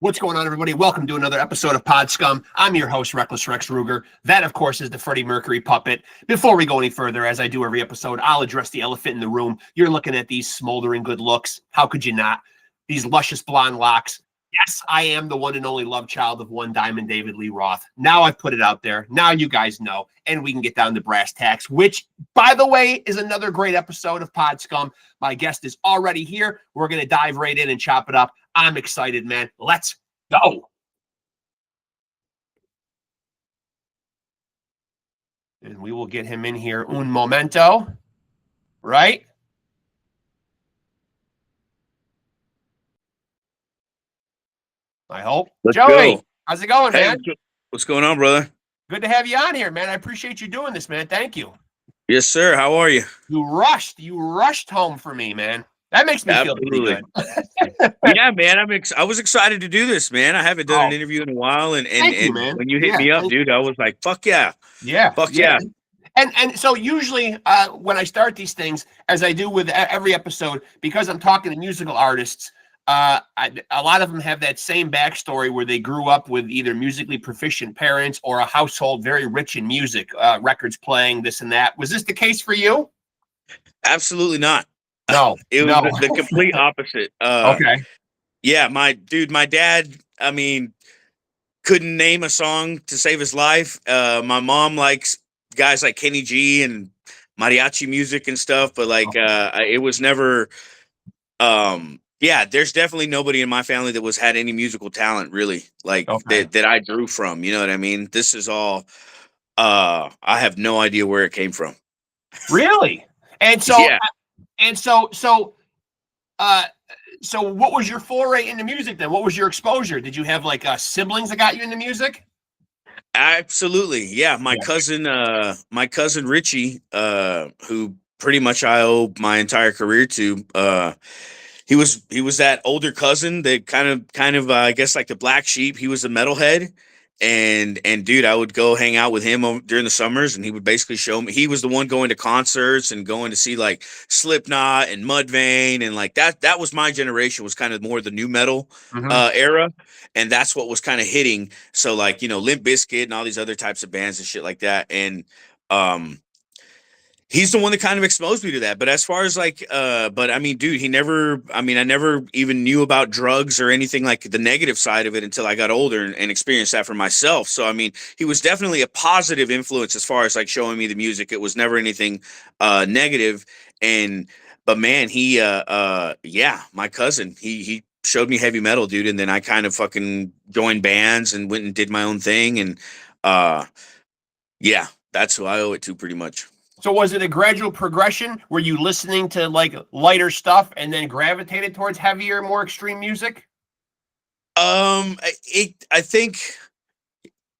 What's going on, everybody? Welcome to another episode of Pod Scum. I'm your host, Reckless Rex Ruger. That, of course, is the Freddie Mercury puppet. Before we go any further, as I do every episode, I'll address the elephant in the room. You're looking at these smoldering good looks. How could you not? These luscious blonde locks. Yes, I am the one and only love child of one Diamond David Lee Roth. Now I've put it out there. Now you guys know, and we can get down to brass tacks, which, by the way, is another great episode of Pod Scum. My guest is already here. We're going to dive right in and chop it up. I'm excited, man. Let's go. And we will get him in here un momento, right? I hope. Let's Joey, go. how's it going, Hey, man? what's going on, brother? Good to have you on here, man. I appreciate you doing this, man. Thank you. Yes, sir. How are you? You rushed home for me, man. That makes me feel pretty Absolutely. good. Yeah, man. I was excited to do this, man. I haven't done an interview in a while, and Thank you, man. when you hit me up, dude, I was like, "Fuck yeah, fuck yeah." And so usually when I start these things, as I do with every episode, because I'm talking to musical artists, a lot of them have that same backstory where they grew up with either musically proficient parents or a household very rich in music, records playing, this and that. Was this the case for you? Absolutely not. No, It was the complete opposite. Okay. Yeah, my dad, I mean, couldn't name a song to save his life. My mom likes guys like Kenny G and mariachi music and stuff, but like it was never yeah, there's definitely nobody in my family that had any musical talent really, like that I drew from, you know what I mean? This is all I have no idea where it came from. Really? And so Yeah. So what was your foray into music then? What was your exposure? Did you have like siblings that got you into music? Absolutely. Yeah, my cousin Richie, who pretty much I owe my entire career to, he was that older cousin that kind of I guess like the black sheep. He was a metalhead, and dude, I would go hang out with him during the summers, and he would basically show me. He was the one going to concerts and going to see like Slipknot and Mudvayne, and like that was my generation, was kind of more the new metal era, and that's what was kind of hitting. So like, you know, Limp Bizkit and all these other types of bands and shit like that, and he's the one that kind of exposed me to that. But as far as like, but I mean, dude, I never even knew about drugs or anything like the negative side of it until I got older and experienced that for myself. So, I mean, he was definitely a positive influence as far as like showing me the music. It was never anything negative. But man, yeah, my cousin, he showed me heavy metal, dude. And then I kind of fucking joined bands and went and did my own thing. And yeah, that's who I owe it to pretty much. So was it a gradual progression? Were you listening to like lighter stuff and then gravitated towards heavier, more extreme music? I think,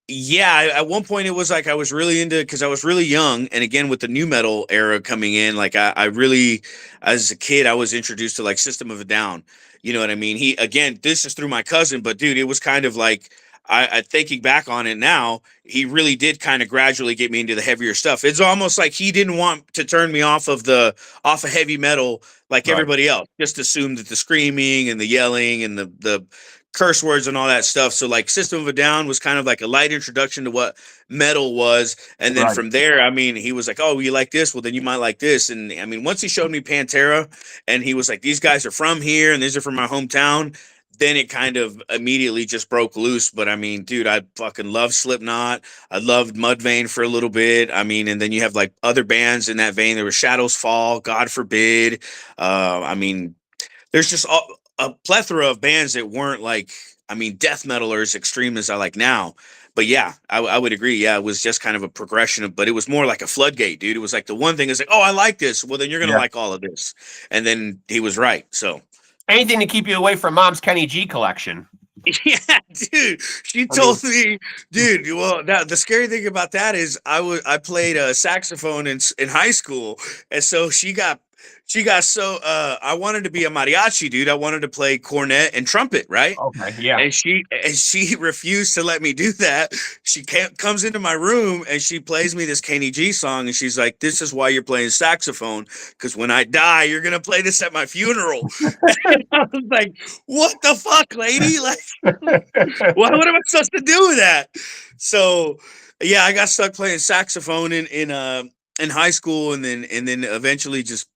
yeah, at one point it was like I was really into, because I was really young, and again with the new metal era coming in, like I really, as a kid, I was introduced to like System of a Down. You know what I mean? This is through my cousin, but dude, it was kind of like, I thinking back on it now, he really did kind of gradually get me into the heavier stuff. It's almost like he didn't want to turn me off of heavy metal like everybody else. Just assumed that the screaming and the yelling and the curse words and all that stuff. So like System of a Down was kind of like a light introduction to what metal was. And then from there, I mean, he was like, "Oh, you like this? Well, then you might like this." And I mean, once he showed me Pantera and he was like, "These guys are from here and these are from my hometown," then it kind of immediately just broke loose. But I mean, dude, I fucking love Slipknot. I loved Mudvayne for a little bit. I mean, and then you have like other bands in that vein. There was Shadows Fall, God Forbid. I mean, there's just a plethora of bands that weren't like, I mean, death metal or as extreme as I like now. But yeah, I would agree. Yeah, it was just kind of a progression but it was more like a floodgate, dude. It was like the one thing is like, "Oh, I like this. Well, then you're going to like all of this." And then he was right. So anything to keep you away from mom's Kenny G collection. Yeah, dude. She told me, dude. Well, the scary thing about that is I played a saxophone in high school, and so she got she got so I wanted to be a mariachi, dude. I wanted to play cornet and trumpet, right? Okay, yeah. And she refused to let me do that. She comes into my room and she plays me this Kenny G song, and she's like, "This is why you're playing saxophone, because when I die, you're gonna play this at my funeral." And I was like, "What the fuck, lady? Like, what am I supposed to do with that?" So, yeah, I got stuck playing saxophone in high school, and then eventually just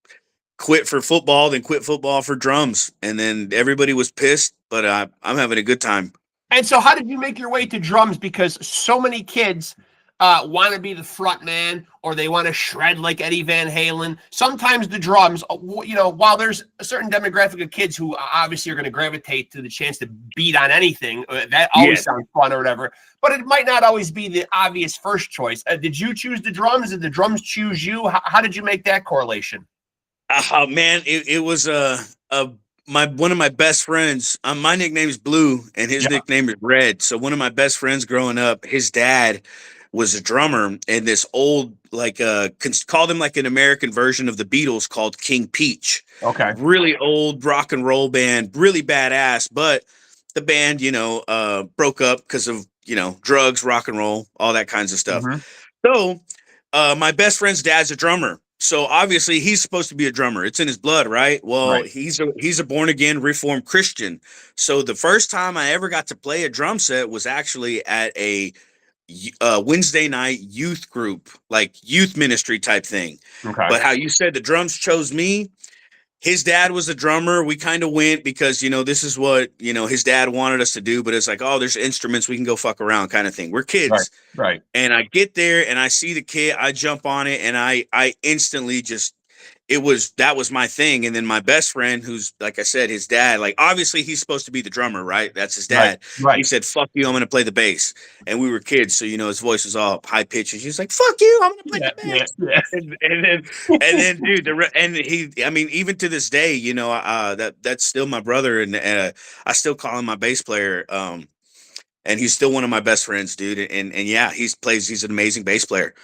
quit for football, then quit football for drums, and then everybody was pissed, but I'm having a good time. And so, how did you make your way to drums? Because so many kids want to be the front man, or they want to shred like Eddie Van Halen. Sometimes the drums, while there's a certain demographic of kids who obviously are going to gravitate to the chance to beat on anything, that always sounds fun or whatever, but it might not always be the obvious first choice. Did you choose the drums? Did the drums choose you? How did you make that correlation? Oh man, it was one of my best friends. My nickname is Blue, and his nickname is Red. So one of my best friends growing up, his dad was a drummer in this old, like called him like an American version of the Beatles called King Peach. Okay. Really old rock and roll band, really badass. But the band, broke up because of drugs, rock and roll, all that kinds of stuff. Mhm. So my best friend's dad's a drummer. So obviously he's supposed to be a drummer. It's in his blood, right? Well, Right. he's a born again Reformed Christian. So the first time I ever got to play a drum set was actually at a Wednesday night youth group, like youth ministry type thing. Okay. But how you said the drums chose me, his dad was a drummer. We kind of went because, this is what, his dad wanted us to do. But it's like, oh, there's instruments, we can go fuck around kind of thing. We're kids. Right. And I get there and I see the kit, I jump on it, and I instantly just that was my thing. And then my best friend, who's, like I said, his dad, like obviously he's supposed to be the drummer, right? That's his dad. Right. He said, "Fuck you, I'm gonna play the bass." And we were kids, so his voice was all high pitched, and he was like, "Fuck you, I'm gonna play the bass." Yeah. And then dude, and he, I mean, even to this day, that's still my brother, and I still call him my bass player. And he's still one of my best friends, dude. And yeah, he's an amazing bass player.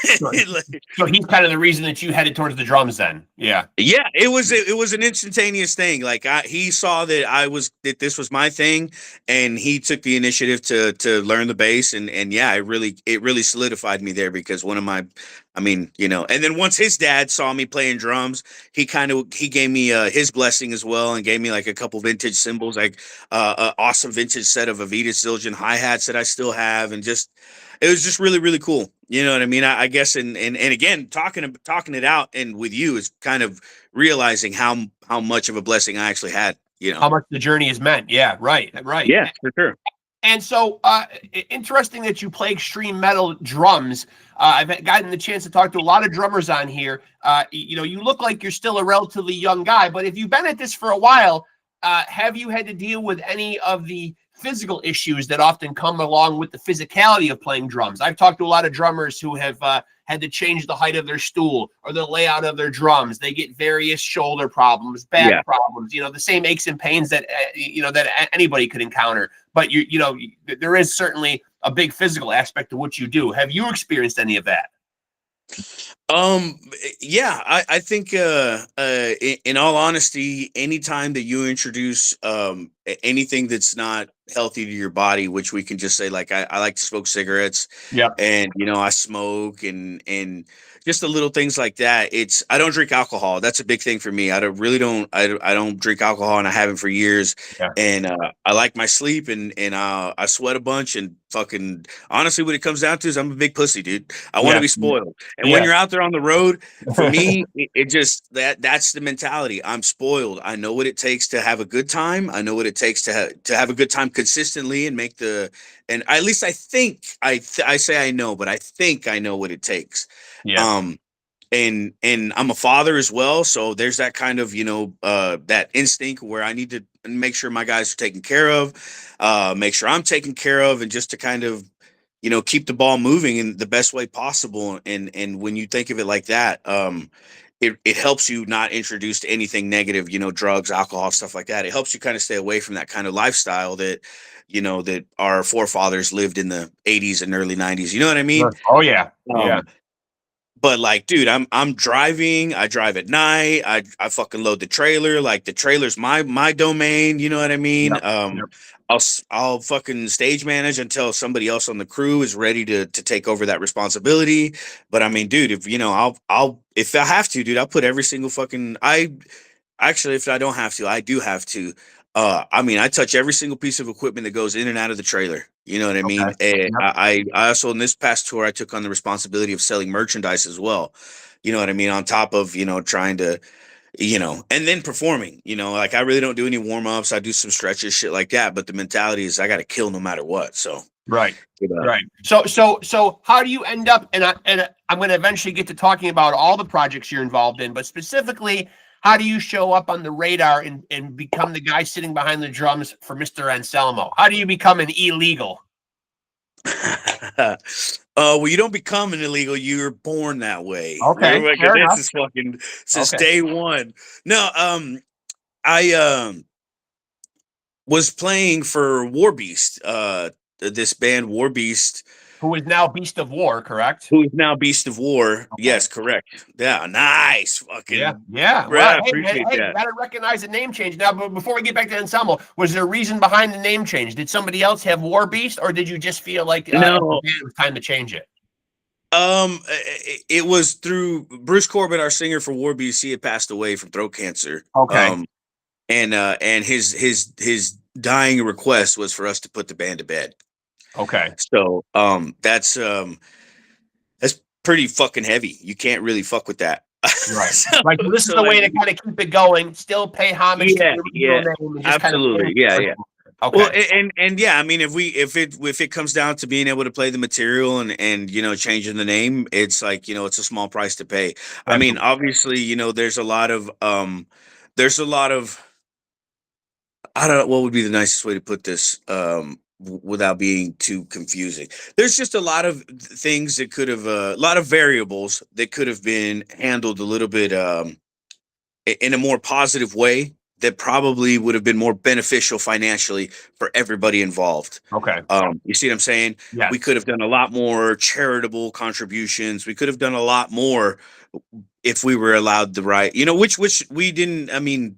So he's kind of the reason that you headed towards the drums then. Yeah. Yeah, it was an instantaneous thing. Like he saw that this was my thing, and he took the initiative to learn the bass, and yeah, it really solidified me there, because and then once his dad saw me playing drums, he gave me his blessing as well, and gave me like a couple vintage cymbals, like an awesome vintage set of Avita Zildjian hi-hats that I still have, and it was just really, really cool. You know what I mean? I guess, and again, talking it out and with you is kind of realizing how much of a blessing I actually had. How much the journey is meant. Yeah, right. Yeah, for sure. And so, interesting that you play extreme metal drums. I've gotten the chance to talk to a lot of drummers on here. You look like you're still a relatively young guy, but if you've been at this for a while, have you had to deal with any of the physical issues that often come along with the physicality of playing drums? I've talked to a lot of drummers who have had to change the height of their stool or the layout of their drums. They get various shoulder problems, back problems, the same aches and pains that that anybody could encounter. But there is certainly a big physical aspect to what you do. Have you experienced any of that? Yeah, I think in all honesty, anytime that you introduce anything that's not healthy to your body, which we can just say, like I like to smoke cigarettes, and I smoke, and just the little things like that. I don't drink alcohol. That's a big thing for me. I don't drink alcohol, and I haven't for years. And I like my sleep, and I sweat a bunch, and fucking honestly, what it comes down to is I'm a big pussy, dude. I want to be spoiled. And when you're out there on the road, for me, it just that's the mentality. I'm spoiled. I know what it takes to have a good time. I know what it takes to have a good time consistently, and at least I think I say I know, but I think I know what it takes. And I'm a father as well, so there's that kind of that instinct where I need to make sure my guys are taken care of, make sure I'm taken care of, and just to kind of keep the ball moving in the best way possible. And when you think of it like that, it helps you not introduce anything negative, drugs, alcohol, stuff like that. It helps you kind of stay away from that kind of lifestyle that that our forefathers lived in the 80s and early 90s. You know what I mean? Oh yeah. But like, dude, I'm driving. I drive at night. I fucking load the trailer. Like the trailer's my domain. You know what I mean? Yep. Yep. I'll fucking stage manage until somebody else on the crew is ready to take over that responsibility. But I mean, dude, if you know, I'll if I have to, dude, I'll put every single fucking I actually if I don't have to, I do have to. I mean, I touch every single piece of equipment that goes in and out of the trailer. You know what I mean? Okay. Yep. I also in this past tour I took on the responsibility of selling merchandise as well. You know what I mean? On top of, trying to, and then performing, like I really don't do any warm-ups. I do some stretches, shit like that. But the mentality is I gotta kill no matter what. So Right. you know. Right. So how do you end up? I'm going to eventually get to talking about all the projects you're involved in, but specifically, how do you show up on the radar and become the guy sitting behind the drums for Mr. Anselmo? How do you become an illegal? Well, you don't become an illegal. You're born that way. Okay, fair enough. This is fucking since Okay. day one. No, I was playing for War Beast, this band War Beast, Who is now Beast of War, correct? who is now Beast of War. Okay. Yes, correct. Yeah, nice. Fucking Yeah. Well, Well, I hey, appreciate you that. gotta recognize the name change. Now, but before we get back to Anselmo, was there a reason behind the name change? Did somebody else have War Beast, or did you just feel like No, it was time to change it? it was through Bruce Corbett, our singer for War Beast. He had passed away from throat cancer. Okay. And his dying request was for us to put the band to bed. Okay. So that's pretty fucking heavy. You can't really fuck with that. Right. So, Like this is the way to kind of keep it going, still pay homage to the original name and just absolutely, kind of yeah. Okay. Well, and yeah, I mean, if it comes down to being able to play the material and changing the name, it's like it's a small price to pay. I mean, obviously, there's a lot of I don't know what would be the nicest way to put this without being too confusing. There's just a lot of things that could have a lot of variables that could have been handled a little bit in a more positive way that probably would have been more beneficial financially for everybody involved. Okay. You see what I'm saying? Yes. We could have done a lot more charitable contributions. We could have done a lot more if we were allowed the right, which we didn't. I mean,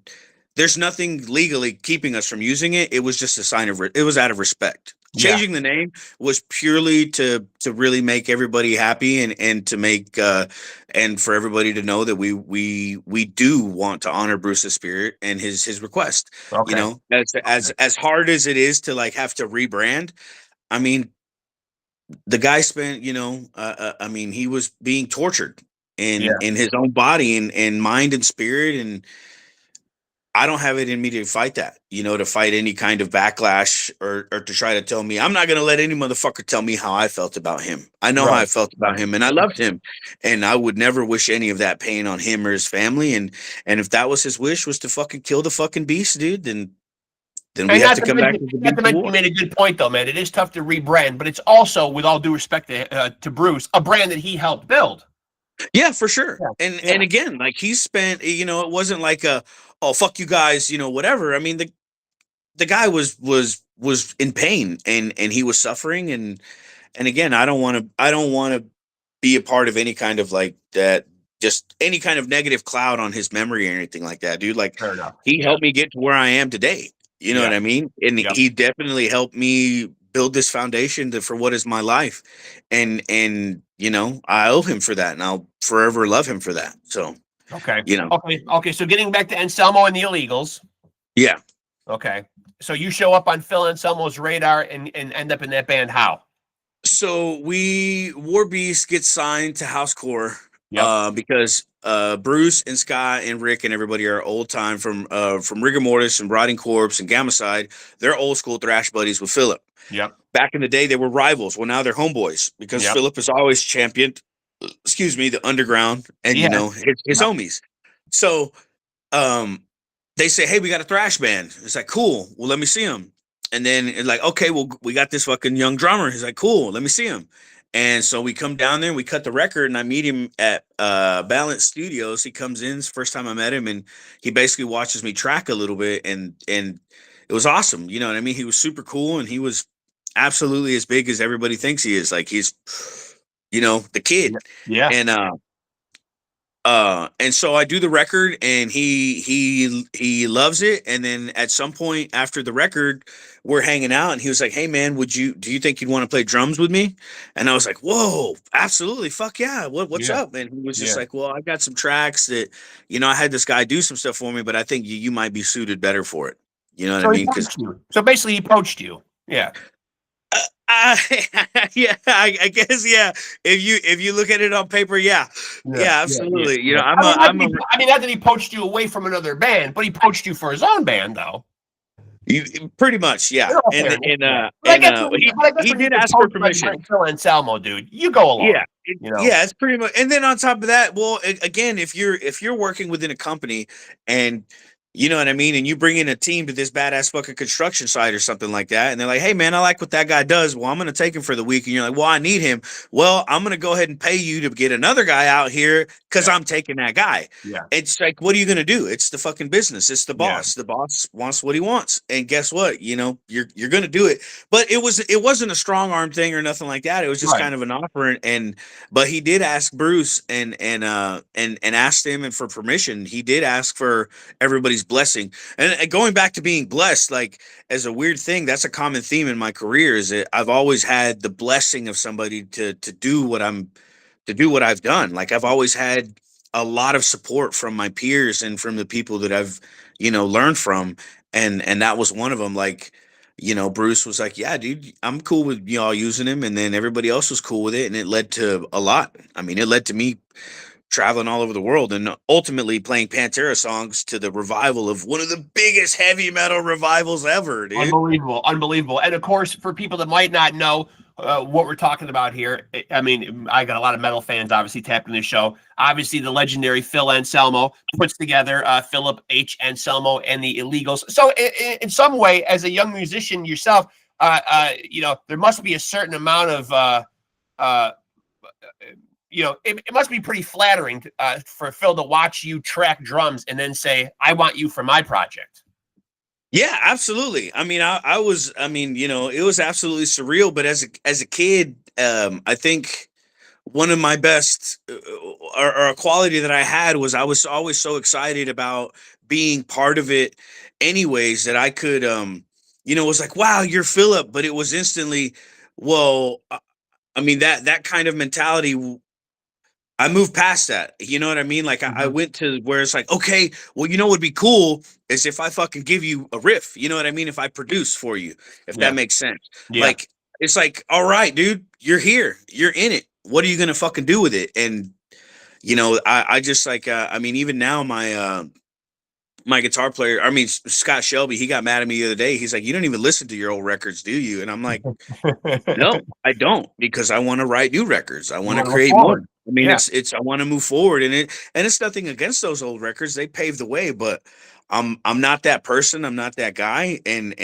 there's nothing legally keeping us from using it. It was just a sign of it was out of respect. Changing the name was purely to really make everybody happy and to make and for everybody to know that we do want to honor Bruce's spirit and his request. Okay. As hard as it is to like have to rebrand, I mean, the guy spent I mean, he was being tortured in his own body and mind and spirit, and I don't have it in me to fight that, to fight any kind of backlash or to try to tell me. I'm not going to let any motherfucker tell me how I felt about him. I know how I felt about him, and I loved him, and I would never wish any of that pain on him or his family. And if that was his wish, was to fucking kill the fucking beast, dude, then we have to come back to the beast of war. You made a good point, though, man. It is tough to rebrand, but it's also, with all due respect to Bruce, a brand that he helped build. Yeah, for sure. And again, like he spent, it wasn't like oh fuck you guys, whatever. I mean, the guy was in pain and he was suffering, and again, I don't want to be a part of any kind of like that, just any kind of negative cloud on his memory or anything like that, dude. Like he helped me get to where I am today. You know what I mean? And he definitely helped me build this foundation for what is my life. And I owe him for that, and I'll forever love him for that. So Okay. So getting back to Anselmo and the Illegals. Yeah. Okay. So you show up on Phil Anselmo's radar and end up in that band. How? So War Beast gets signed to Housecore because Bruce and Scott and Rick and everybody are old time from Rigor Mortis and Rotting Corpse and GammaCide. They're old school thrash buddies with Philip. Yep. Back in the day, they were rivals. Well, now they're homeboys because Philip has always championed, the underground and his homies. So they say, hey, we got a thrash band. It's like, cool. Well, let me see them. And then it's like, okay, well, we got this fucking young drummer. He's like, cool, let me see him. And so we come down there and we cut the record, and I meet him at Balance Studios. He comes in, it's the first time I met him, and he basically watches me track a little bit, and it was awesome. You know what I mean? He was super cool, and he was absolutely as big as everybody thinks he is. Like he's the kid. Yeah. And And so I do the record, and he loves it. And then at some point after the record, we're hanging out, and he was like, "Hey man, do you think you'd want to play drums with me?" And I was like, "Whoa, absolutely, fuck yeah! What's Yeah. up?" And he was just Yeah. like, "Well, I got some tracks that, I had this guy do some stuff for me, but I think you might be suited better for it." You know what I So he mean? Because poached you. So basically, he poached you. Yeah. uh, yeah, I guess yeah. If you look at it on paper, yeah, Yeah. yeah, Yeah. Yeah. absolutely. Yeah. I mean, not that he poached you away from another band, but he poached you for his own band, though. Pretty much, yeah. You're all And fair. and Yeah. uh and But I guess he when you did get ask for poached by permission. Phil Anselmo, dude, you go along. Yeah, You know. yeah, it's pretty much. And then on top of that, well, again, if you're working within a company, and you know what I mean, and you bring in a team to this badass fucking construction site or something like that, and they're like, "Hey man, I like what that guy does. Well, I'm gonna take him for the week," and you're like, "Well, I need him. Well, I'm gonna go ahead and pay you to get another guy out here because Yeah. I'm taking that guy." Yeah. It's like, what are you gonna do? It's the fucking business. It's the Yeah. boss. The boss wants what he wants, and guess what? You're gonna do it. But it wasn't a strong arm thing or nothing like that. It was just Right. kind of an offer, and but he did ask Bruce and asked him and for permission. He did ask for everybody's blessing. And going back to being blessed, like as a weird thing, that's a common theme in my career. Is that I've always had the blessing of somebody to do what I've done. Like I've always had a lot of support from my peers and from the people that I've learned from, and that was one of them. Like Bruce was like, "Yeah, dude, I'm cool with y'all using him," and then everybody else was cool with it, and it led to a lot. I mean, it led to me traveling all over the world and ultimately playing Pantera songs to the revival of one of the biggest heavy metal revivals ever, dude. Unbelievable, unbelievable. And of course, for people that might not know what we're talking about here, I mean, I got a lot of metal fans obviously tapping this show. Obviously, the legendary Phil Anselmo puts together Philip H. Anselmo and the Illegals. So, in some way, as a young musician yourself, there must be a certain amount of uh, it must be pretty flattering for Phil to watch you track drums and then say, "I want you for my project." Yeah, absolutely. I mean, it was absolutely surreal. But as a kid, I think one of my best or a quality that I had was I was always so excited about being part of it, anyways, that I could, it was like, wow, you're Philip, but it was instantly, well, I mean that kind of mentality. I moved past that. You know what I mean? Like I Mhm. went to where it's like, okay, well, what would be cool is if I fucking give you a riff. You know what I mean? If I produce for you, if that Yeah, makes sense. yeah, Like it's like, all right, dude, you're here, you're in it. What are you gonna fucking do with it? And I just like, I mean, even now my guitar player, I mean Scott Shelby, he got mad at me the other day. He's like, "You don't even listen to your old records, do you?" And I'm like, no, I don't, because I want to write new records. I you want to want to move create more. forward. I mean, Yeah, it's I want to move forward, and it's nothing against those old records. They paved the way, but I'm not that person. I'm not that guy, and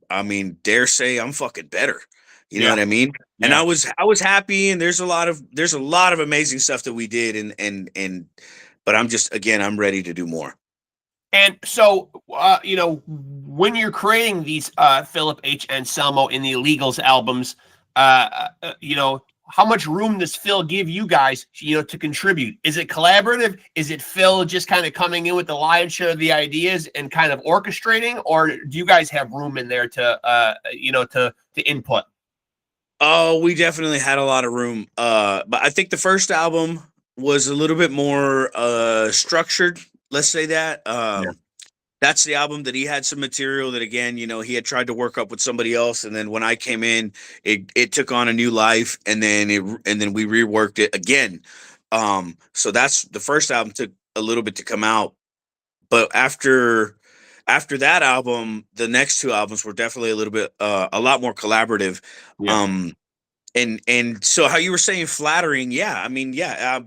I mean, dare say I'm fucking better. You know yeah, what I mean? And yeah. I was happy, and there's a lot of amazing stuff that we did, but I'm just, again, I'm ready to do more. And so, when you're creating these Philip H. Anselmo in the Illegals albums, how much room does Phil give you guys, to contribute? Is it collaborative? Is it Phil just kind of coming in with the lion's share of the ideas and kind of orchestrating, or do you guys have room in there to input? Oh, we definitely had a lot of room. But I think the first album was a little bit more structured. Let's say that. Yeah. That's the album that he had some material that, again, he had tried to work up with somebody else, and then when I came in, it took on a new life, and then we reworked it again. So that's the first album took a little bit to come out, but after that album, the next two albums were definitely a lot more collaborative. Yeah. Um, and so how you were saying flattering, yeah, I mean, yeah,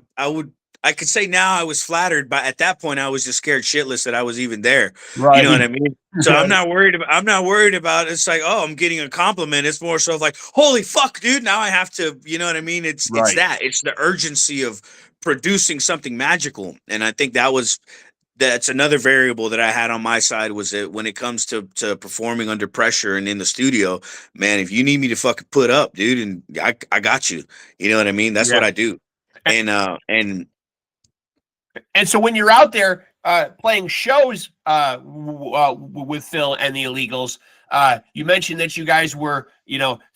I could say now I was flattered, but at that point I was just scared shitless that I was even there. You know Right. what I mean? So I'm not worried about it's like, oh, I'm getting a compliment. It's more so of like, holy fuck, dude, now I have to, you know what I mean? It's Right. that. It's the urgency of producing something magical. And I think that's another variable that I had on my side, was that when it comes to performing under pressure and in the studio, man, if you need me to fucking put up, dude, and I got you. You know what I mean? That's Yeah. what I do. And, And And so when you're out there playing shows with Phil and the Illegals, you mentioned that you guys were,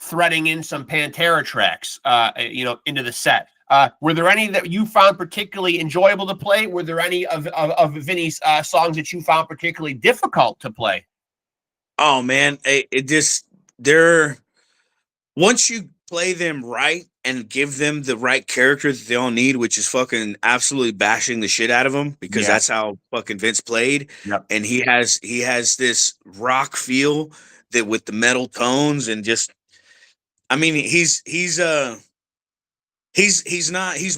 threading in some Pantera tracks, into the set. Were there any that you found particularly enjoyable to play? Were there any of Vinny's songs that you found particularly difficult to play? Oh man, it just they're once you play them right and give them the right character that they all need, which is fucking absolutely bashing the shit out of them, because Yeah. that's how fucking Vince played. Yep. And he has this rock feel that with the metal tones and just, I mean, he's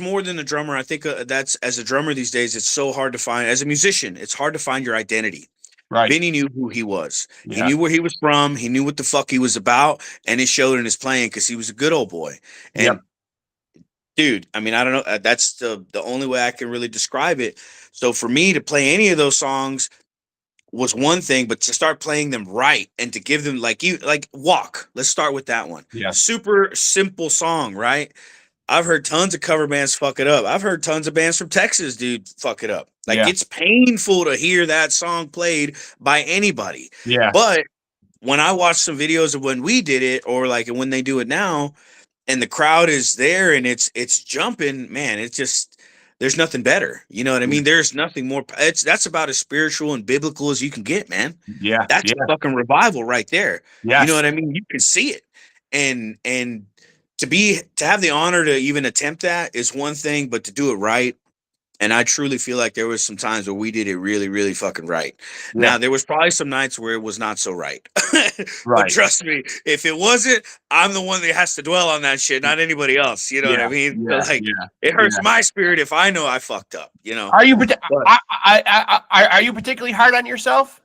more than a drummer. I think that's, as a drummer these days, it's so hard to find. As a musician, it's hard to find your identity. Right. Vinny knew who he was. He Yeah. knew where he was from. He knew what the fuck he was about, and it showed in his playing because he was a good old boy. And Yep. dude, I mean, I don't know. That's the only way I can really describe it. So for me to play any of those songs was one thing, but to start playing them right and to give them like Walk. Let's start with that one. Yeah. Super simple song, right? I've heard tons of cover bands fuck it up. I've heard tons of bands from Texas, dude, fuck it up. Like, Yeah. it's painful to hear that song played by anybody. Yeah. But when I watch some videos of when we did it, or like when they do it now, and the crowd is there and it's jumping, man, it's just, there's nothing better. You know what I mean? There's nothing more. That's about as spiritual and biblical as you can get, man. Yeah. That's Yeah. fucking revival right there. Yes. You know what I mean? You can see it. And to have the honor to even attempt that is one thing, but to do it right. And I truly feel like there was some times where we did it really, really fucking right. Yeah. Now, there was probably some nights where it was not so right. But Right. trust me, if it wasn't, I'm the one that has to dwell on that shit, not anybody else. You know what I mean? Yeah. So, like, Yeah. it hurts Yeah. my spirit if I know I fucked up, you know? Are you But are you particularly hard on yourself?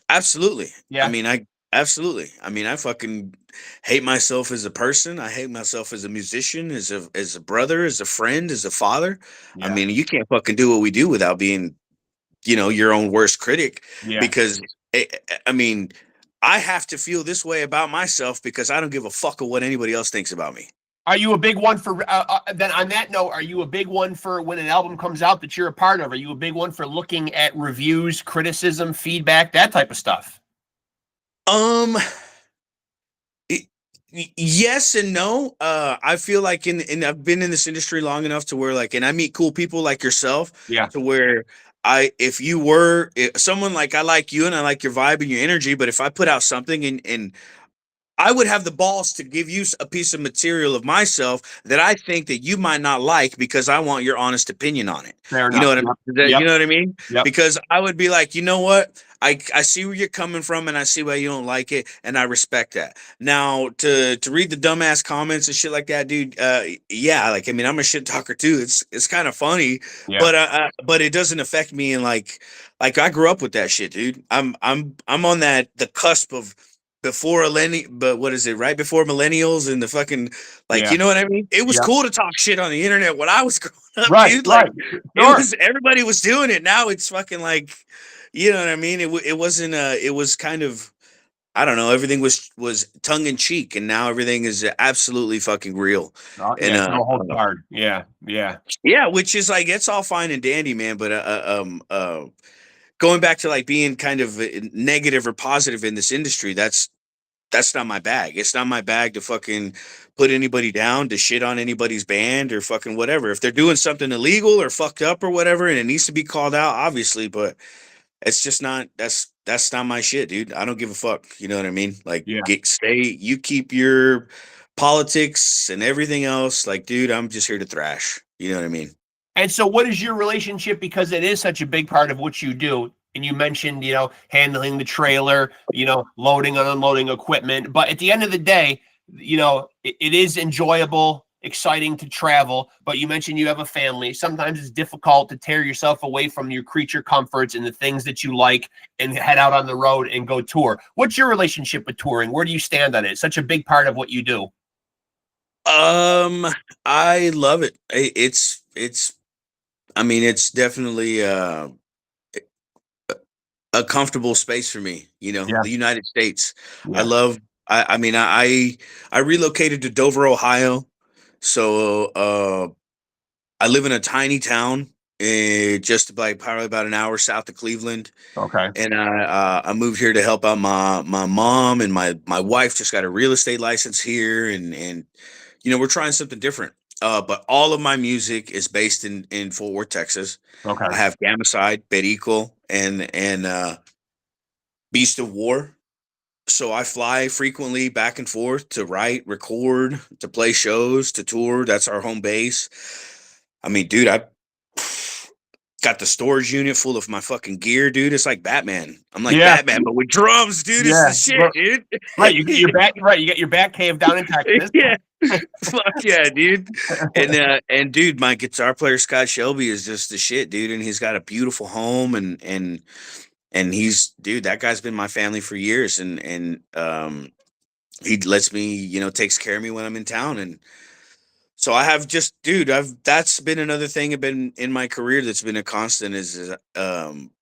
absolutely. Yeah. Absolutely. I mean, I fucking hate myself as a person. I hate myself as a musician, as a brother, as a friend, as a father. I Yeah. mean, you can't fucking do what we do without being, your own worst critic. Yeah. Because I mean, I have to feel this way about myself because I don't give a fuck of what anybody else thinks about me. Are you a big one for then on that note, are you a big one for when an album comes out that you're a part of? Are you a big one for looking at reviews, criticism, feedback, that type of stuff? Yes and no. I feel like in I've been in this industry long enough to where, like, and I meet cool people like yourself, Yeah. to where if someone, like, I like you and I like your vibe and your energy, but if I put out something and I would have the balls to give you a piece of material of myself that I think that you might not like because I want your honest opinion on it. Fair You know enough. what I mean? Yep. You know what I mean? Yep. Because I would be like, you know what? I see where you're coming from and I see why you don't like it, and I respect that. Now, to read the dumbass comments and shit like that, dude, yeah, like, I mean, I'm a shit talker too. It's kind of funny, Yeah. but it doesn't affect me, and like I grew up with that shit, dude. I'm on the cusp of but what is it, right before millennials and the fucking, like, Yeah. you know what I mean? It was Yeah. cool to talk shit on the internet when I was growing up, Right. dude. Like, Right. it Sure. was, everybody was doing it. Now it's fucking like, you know what I mean? It wasn't it was kind of, I don't know, everything was tongue in cheek, and now everything is absolutely fucking real. And Yeah. No holds barred. Yeah. Yeah. yeah, which is like, it's all fine and dandy, man, but going back to, like, being kind of negative or positive in this industry, that's not my bag. It's not my bag to fucking put anybody down, to shit on anybody's band or fucking whatever. If they're doing something illegal or fucked up or whatever, and it needs to be called out, obviously, but it's just not, that's not my shit, dude. I don't give a fuck. You know what I mean? Like, Yeah. you keep your politics and everything else. Like, dude, I'm just here to thrash. You know what I mean? And so what is your relationship, because it is such a big part of what you do? And you mentioned, handling the trailer, loading and unloading equipment. But at the end of the day, it is enjoyable, exciting to travel. But you mentioned you have a family. Sometimes it's difficult to tear yourself away from your creature comforts and the things that you like and head out on the road and go tour. What's your relationship with touring? Where do you stand on it? It's such a big part of what you do. I love it. I mean, it's definitely a comfortable space for me. Yeah. The United States. Yeah. I mean, I relocated to Dover, Ohio. So I live in a tiny town just like probably about an hour south of Cleveland. Okay. And I moved here to help out my mom, and my wife just got a real estate license here, and we're trying something different. But all of my music is based in Fort Worth, Texas. Okay. I have GammaCide, Perico, and Beast of War. So I fly frequently back and forth to write, record, to play shows, to tour. That's our home base. I mean, dude, I got the storage unit full of my fucking gear, dude. It's like Batman. I'm like Yeah. Batman, but with drums, dude. It's Yeah. the shit, dude. Right. You get your back. Right. You get your back cave down in Texas. Yeah. Fuck yeah, dude. And dude, my guitar player Scott Shelby is just the shit, dude. And he's got a beautiful home, and he's, dude, that guy's been my family for years, and he lets me, takes care of me when I'm in town. And so I have just, dude, that's been another thing I've been in my career that's been a constant is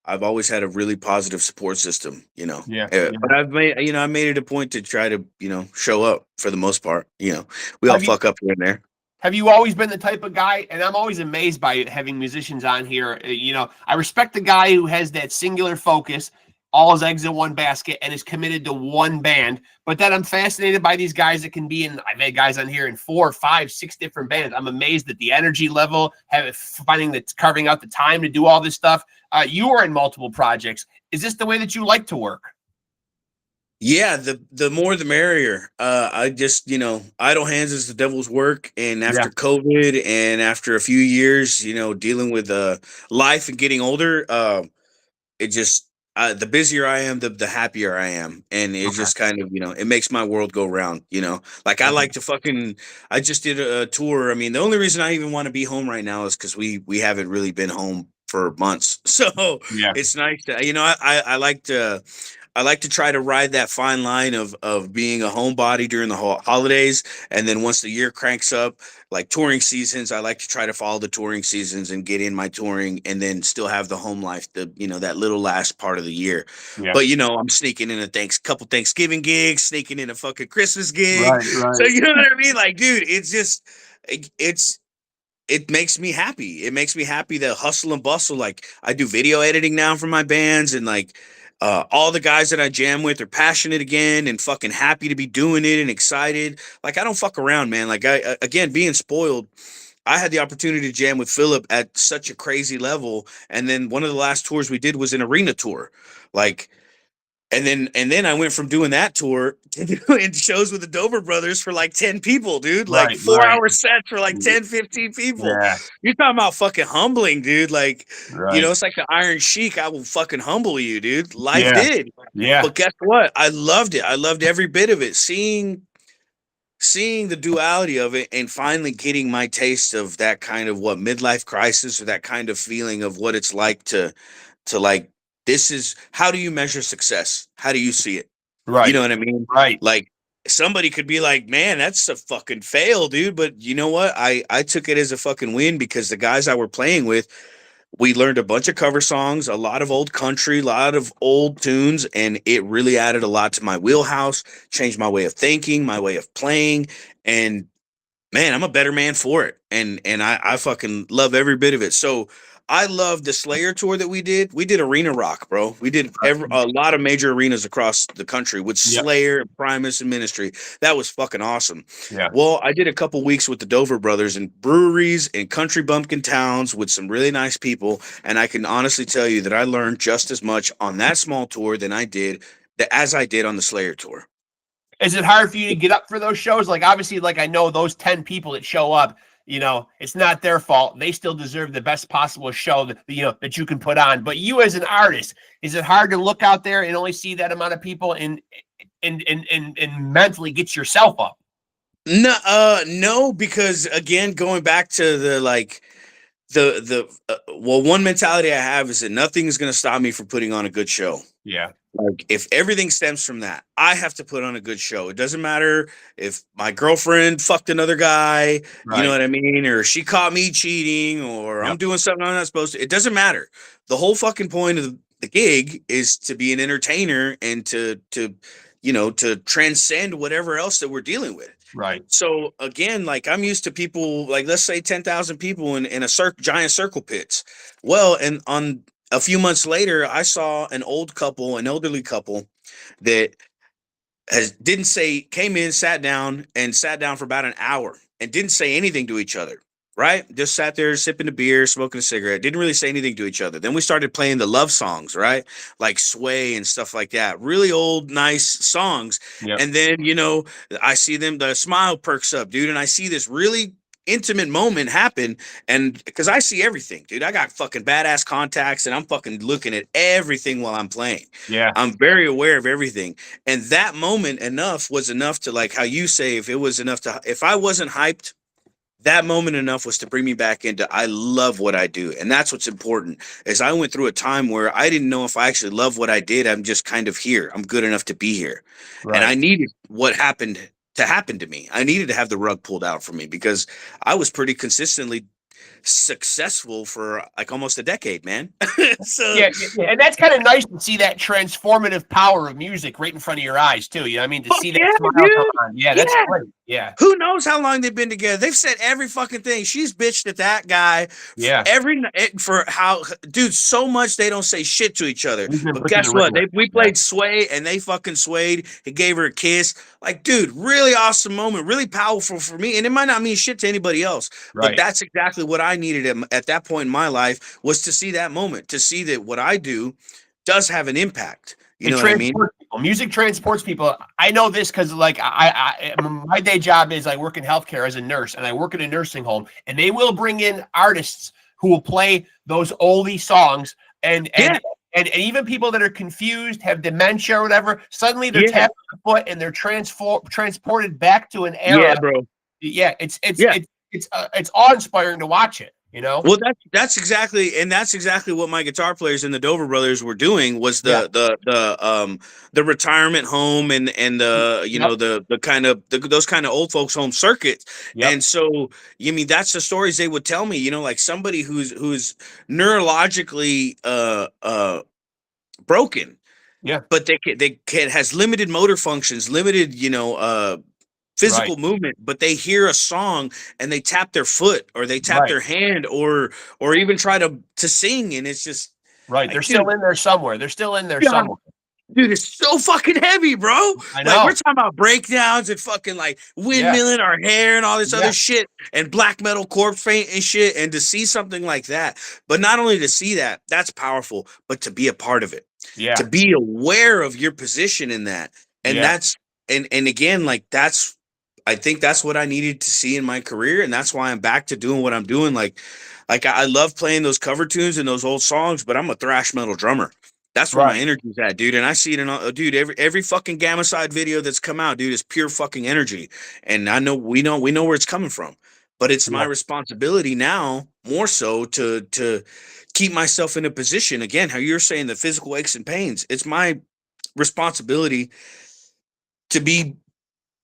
I've always had a really positive support system. Yeah. But I made it a point to try to, show up for the most part. We all fuck up here and there. Have you always been the type of guy, and I'm always amazed by it, having musicians on here, I respect the guy who has that singular focus, all his eggs in one basket, and is committed to one band. But then I'm fascinated by these guys that can be in, I've had guys on here in 4, 5, 6 different bands. I'm amazed at the energy level, carving out the time to do all this stuff. You are in multiple projects. Is this the way that you like to work? Yeah, the more the merrier. I just, idle hands is the devil's work. And after COVID and after a few years, dealing with life and getting older, it just, the busier I am, the happier I am. And it just kind of, it makes my world go round, like I like to I just did a tour. I mean, the only reason I even want to be home right now is because we haven't really been home for months. So it's nice to, I like to try to ride that fine line of being a homebody during the holidays, and then once the year cranks up, like touring seasons, I like to try to follow the touring seasons and get in my touring, and then still have the home life, that little last part of the year. Yeah. But I'm sneaking in couple Thanksgiving gigs, sneaking in a fucking Christmas gig. Right. So you know what I mean? Like, dude, it's just it makes me happy. It makes me happy, the hustle and bustle. Like, I do video editing now for my bands, and like, all the guys that I jam with are passionate again and fucking happy to be doing it and excited. Like, I don't fuck around, man. Like, again, being spoiled, I had the opportunity to jam with Philip at such a crazy level. And then one of the last tours we did was an arena tour. Like, and then I went from doing that tour to doing shows with the Dover Brothers for like 10 people, dude. Like, 4-hour sets for like 10, 15 people. Yeah. You're talking about fucking humbling, dude. Like, Right. it's like the Iron Sheik. I will fucking humble you, dude. Life did. Yeah. But guess what? I loved it. I loved every bit of it. Seeing the duality of it, and finally getting my taste of that kind of midlife crisis, or that kind of feeling of what it's like to like, this is, how do you measure success? How do you see it? Right. You know what I mean? Right. Like, somebody could be like, man, that's a fucking fail, dude. But you know what? I took it as a fucking win, because the guys I were playing with, we learned a bunch of cover songs, a lot of old country, a lot of old tunes, and it really added a lot to my wheelhouse, changed my way of thinking, my way of playing, and man, I'm a better man for it. And I fucking love every bit of it. So I love the Slayer tour that we did. We did arena rock, bro. We did a lot of major arenas across the country with Slayer, Primus, and Ministry. That was fucking awesome. Yeah. Well, I did a couple weeks with the Dover Brothers in breweries and country bumpkin towns with some really nice people. And I can honestly tell you that I learned just as much on that small tour as I did on the Slayer tour. Is it hard for you to get up for those shows? Like, obviously, like, I know those 10 people that show up, it's not their fault. They still deserve the best possible show that you can put on. But you, as an artist, is it hard to look out there and only see that amount of people and mentally get yourself up? No, because again, going back to one mentality I have is that nothing is going to stop me from putting on a good show. Yeah. Like, if everything stems from that, I have to put on a good show. It doesn't matter if my girlfriend fucked another guy, you know what I mean? Or she caught me cheating, or I'm doing something I'm not supposed to. It doesn't matter. The whole fucking point of the gig is to be an entertainer and to transcend whatever else that we're dealing with. Right. So again, like I'm used to people, like let's say 10,000 people in a giant circle pits. Well, and on a few months later, I saw an elderly couple that has didn't say came in, sat down for about an hour and didn't say anything to each other. Right? Just sat there sipping a beer, smoking a cigarette, didn't really say anything to each other. Then we started playing the love songs, right? Like Sway and stuff like that. Really old, nice songs. Yep. And then, I see them, the smile perks up, dude, and I see this really intimate moment happen. And because I see everything, dude, I got fucking badass contacts and I'm fucking looking at everything while I'm playing. Yeah. I'm very aware of everything. And that moment was enough to, like how you say, if I wasn't hyped, that moment enough was to bring me back into I love what I do. And that's what's important. Is I went through a time where I didn't know if I actually love what I did. I'm just kind of here. I'm good enough to be here. And I Right. needed what happened to happen to me. I needed to have the rug pulled out from me because I was pretty consistently successful for like almost a decade, man. So Yeah, and that's kind of nice to see that transformative power of music right in front of your eyes too. You know what I mean? To fuck see that yeah, smile come dude. on. Yeah, that's Yeah. great. Yeah. Who knows how long they've been together? They've said every fucking thing. She's bitched at that guy Yeah. for how, dude, so much they don't say shit to each other. He's been But pushing guess the what? ringer. We Yeah. played Sway and they fucking swayed. He gave her a kiss. Like, dude, really awesome moment, really powerful for me. And it might not mean shit to anybody else, but Right. that's exactly what I needed at that point in my life, was to see that moment, to see that what I do does have an impact. You It know what I mean? transports people. Music transports people. I know this because, like, my day job is I work in healthcare as a nurse, and I work in a nursing home, and they will bring in artists who will play those oldie songs, and Yeah. and even people that are confused, have dementia or whatever. Suddenly, they're Yeah. tapping the foot, and they're transported back to an Yeah, era. bro. Yeah, Yeah. it's awe inspiring to watch it. You know. Well, that's exactly what my guitar players in the Dover Brothers were doing, was Yeah. the retirement home and the Yep. the kind of those kind of old folks home circuits. Yep. And so, you mean, that's the stories they would tell me, like somebody who's neurologically broken, Yeah. but has limited motor functions, limited, Right. physical movement, but they hear a song and they tap their foot or they tap Right. their hand or even try to sing, and it's just Right. They're like, dude, still in there somewhere. They're still in there God, somewhere. dude, it's so fucking heavy, bro. I Like, we're know. talking about breakdowns and fucking like Yeah. windmilling our hair and all this Yeah. other shit and black metal corpse paint and shit. And to see something like that, but not only to see that, that's powerful, but to be a part of it, to Yeah. be aware of your position in that. And Yeah. that's, and again, like I think that's what I needed to see in my career. And that's why I'm back to doing what I'm doing. Like I love playing those cover tunes and those old songs, but I'm a thrash metal drummer. That's where my Right. energy's at, dude. And I see it in dude, every fucking Gammacyde video that's come out, dude, is pure fucking energy. And I know we know where it's coming from. But it's my Yeah. responsibility now, more so, to keep myself in a position. Again, how you're saying, the physical aches and pains. It's my responsibility to be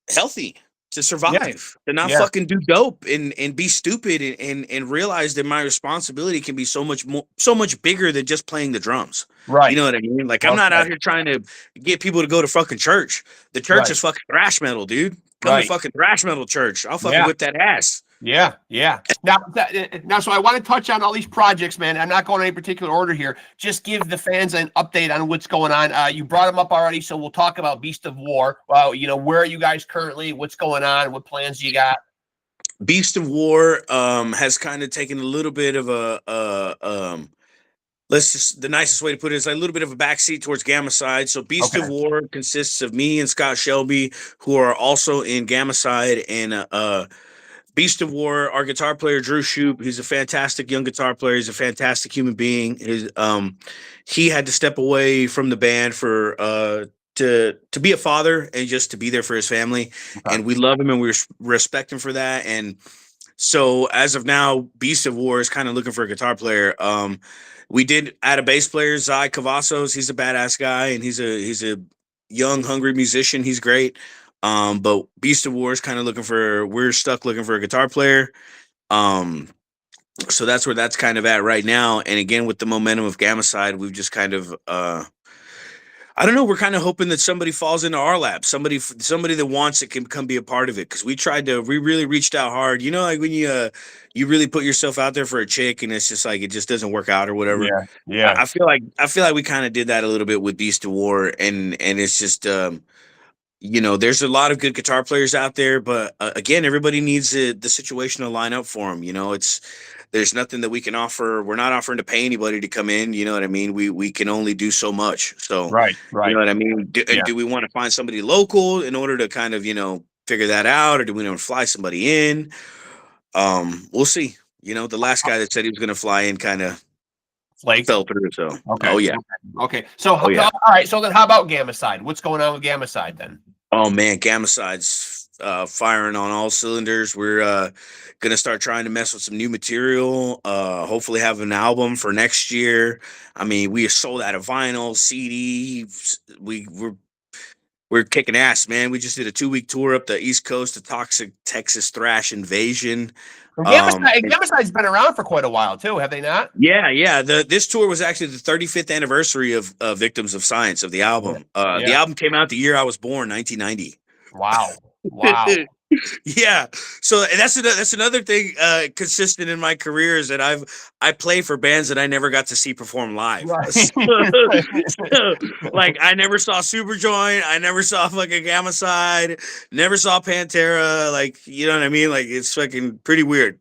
healthy, to Yeah. survive, to not Yeah. fucking do dope and be stupid, and realize that my responsibility can be so much more, so much bigger than just playing the drums. You Right. know what I mean? Like, I'm Well not out said. here trying to get people to go to fucking church. The church Right. is fucking thrash metal, dude. Come to Right. fucking thrash metal church. I'll fucking Yeah. whip that ass. Yeah. Yeah. Now, so I want to touch on all these projects, man. I'm not going in any particular order here. Just give the fans an update on what's going on. You brought them up already, so we'll talk about Beast of War. Where are you guys currently? What's going on? What plans you got? Beast of War has kind of taken a little bit of the nicest way to put it is like a little bit of a backseat towards Gammacyde. So Beast Okay. of War consists of me and Scott Shelby, who are also in Gammacyde, and Beast of War, our guitar player Drew Shoup. He's a fantastic young guitar player. He's a fantastic human being. He had to step away from the band for to be a father and just to be there for his family. Okay. And we love him and we respect him for that. And so as of now, Beast of War is kind of looking for a guitar player. We did add a bass player, Zai Cavazos. He's a badass guy, and he's a young, hungry musician. He's great. But Beast of War is kind of we're stuck looking for a guitar player. Um, so that's where that's kind of at right now. And again, with the momentum of Gammacyde, we've just kind of I don't know. We're kind of hoping that somebody falls into our lap. Somebody that wants it can come be a part of it. Because we really reached out hard. You know, like when you really put yourself out there for a chick, and it's just like it just doesn't work out or whatever. Yeah, yeah, I feel like we kind of did that a little bit with Beast of War, and it's just there's a lot of good guitar players out there, but again, everybody needs the situation to line up for them. There's nothing that we can offer. We're not offering to pay anybody to come in. You know what I mean? We can only do so much. So, right, you right. know what I mean? Yeah. Do we want to find somebody local in order to kind of, figure that out? Or do we want to fly somebody in? We'll see. The last guy that said he was going to fly in kind of Flaked. fell through. So, Okay. oh yeah. Okay. So, Oh, yeah. all right. So then how about Gammacide? What's going on with Gammacide then? Oh man, Gammaside's firing on all cylinders. We're gonna start trying to mess with some new material. Hopefully have an album for next year. I mean, we sold out of vinyl, CD. We're kicking ass, man. We just did a 2-week tour up the East Coast, the Toxic Texas Thrash Invasion. Gammaside's been around for quite a while too, have they not? Yeah. This tour was actually the 35th anniversary of Victims of Science of the album. Yeah. The album came out the year I was born, 1990. Wow. Wow. Yeah. So that's another thing consistent in my career is that I play for bands that I never got to see perform live. Right. So, like I never saw Superjoint, I never saw fucking Gammacide, never saw Pantera. Like, you know what I mean? Like it's fucking pretty weird.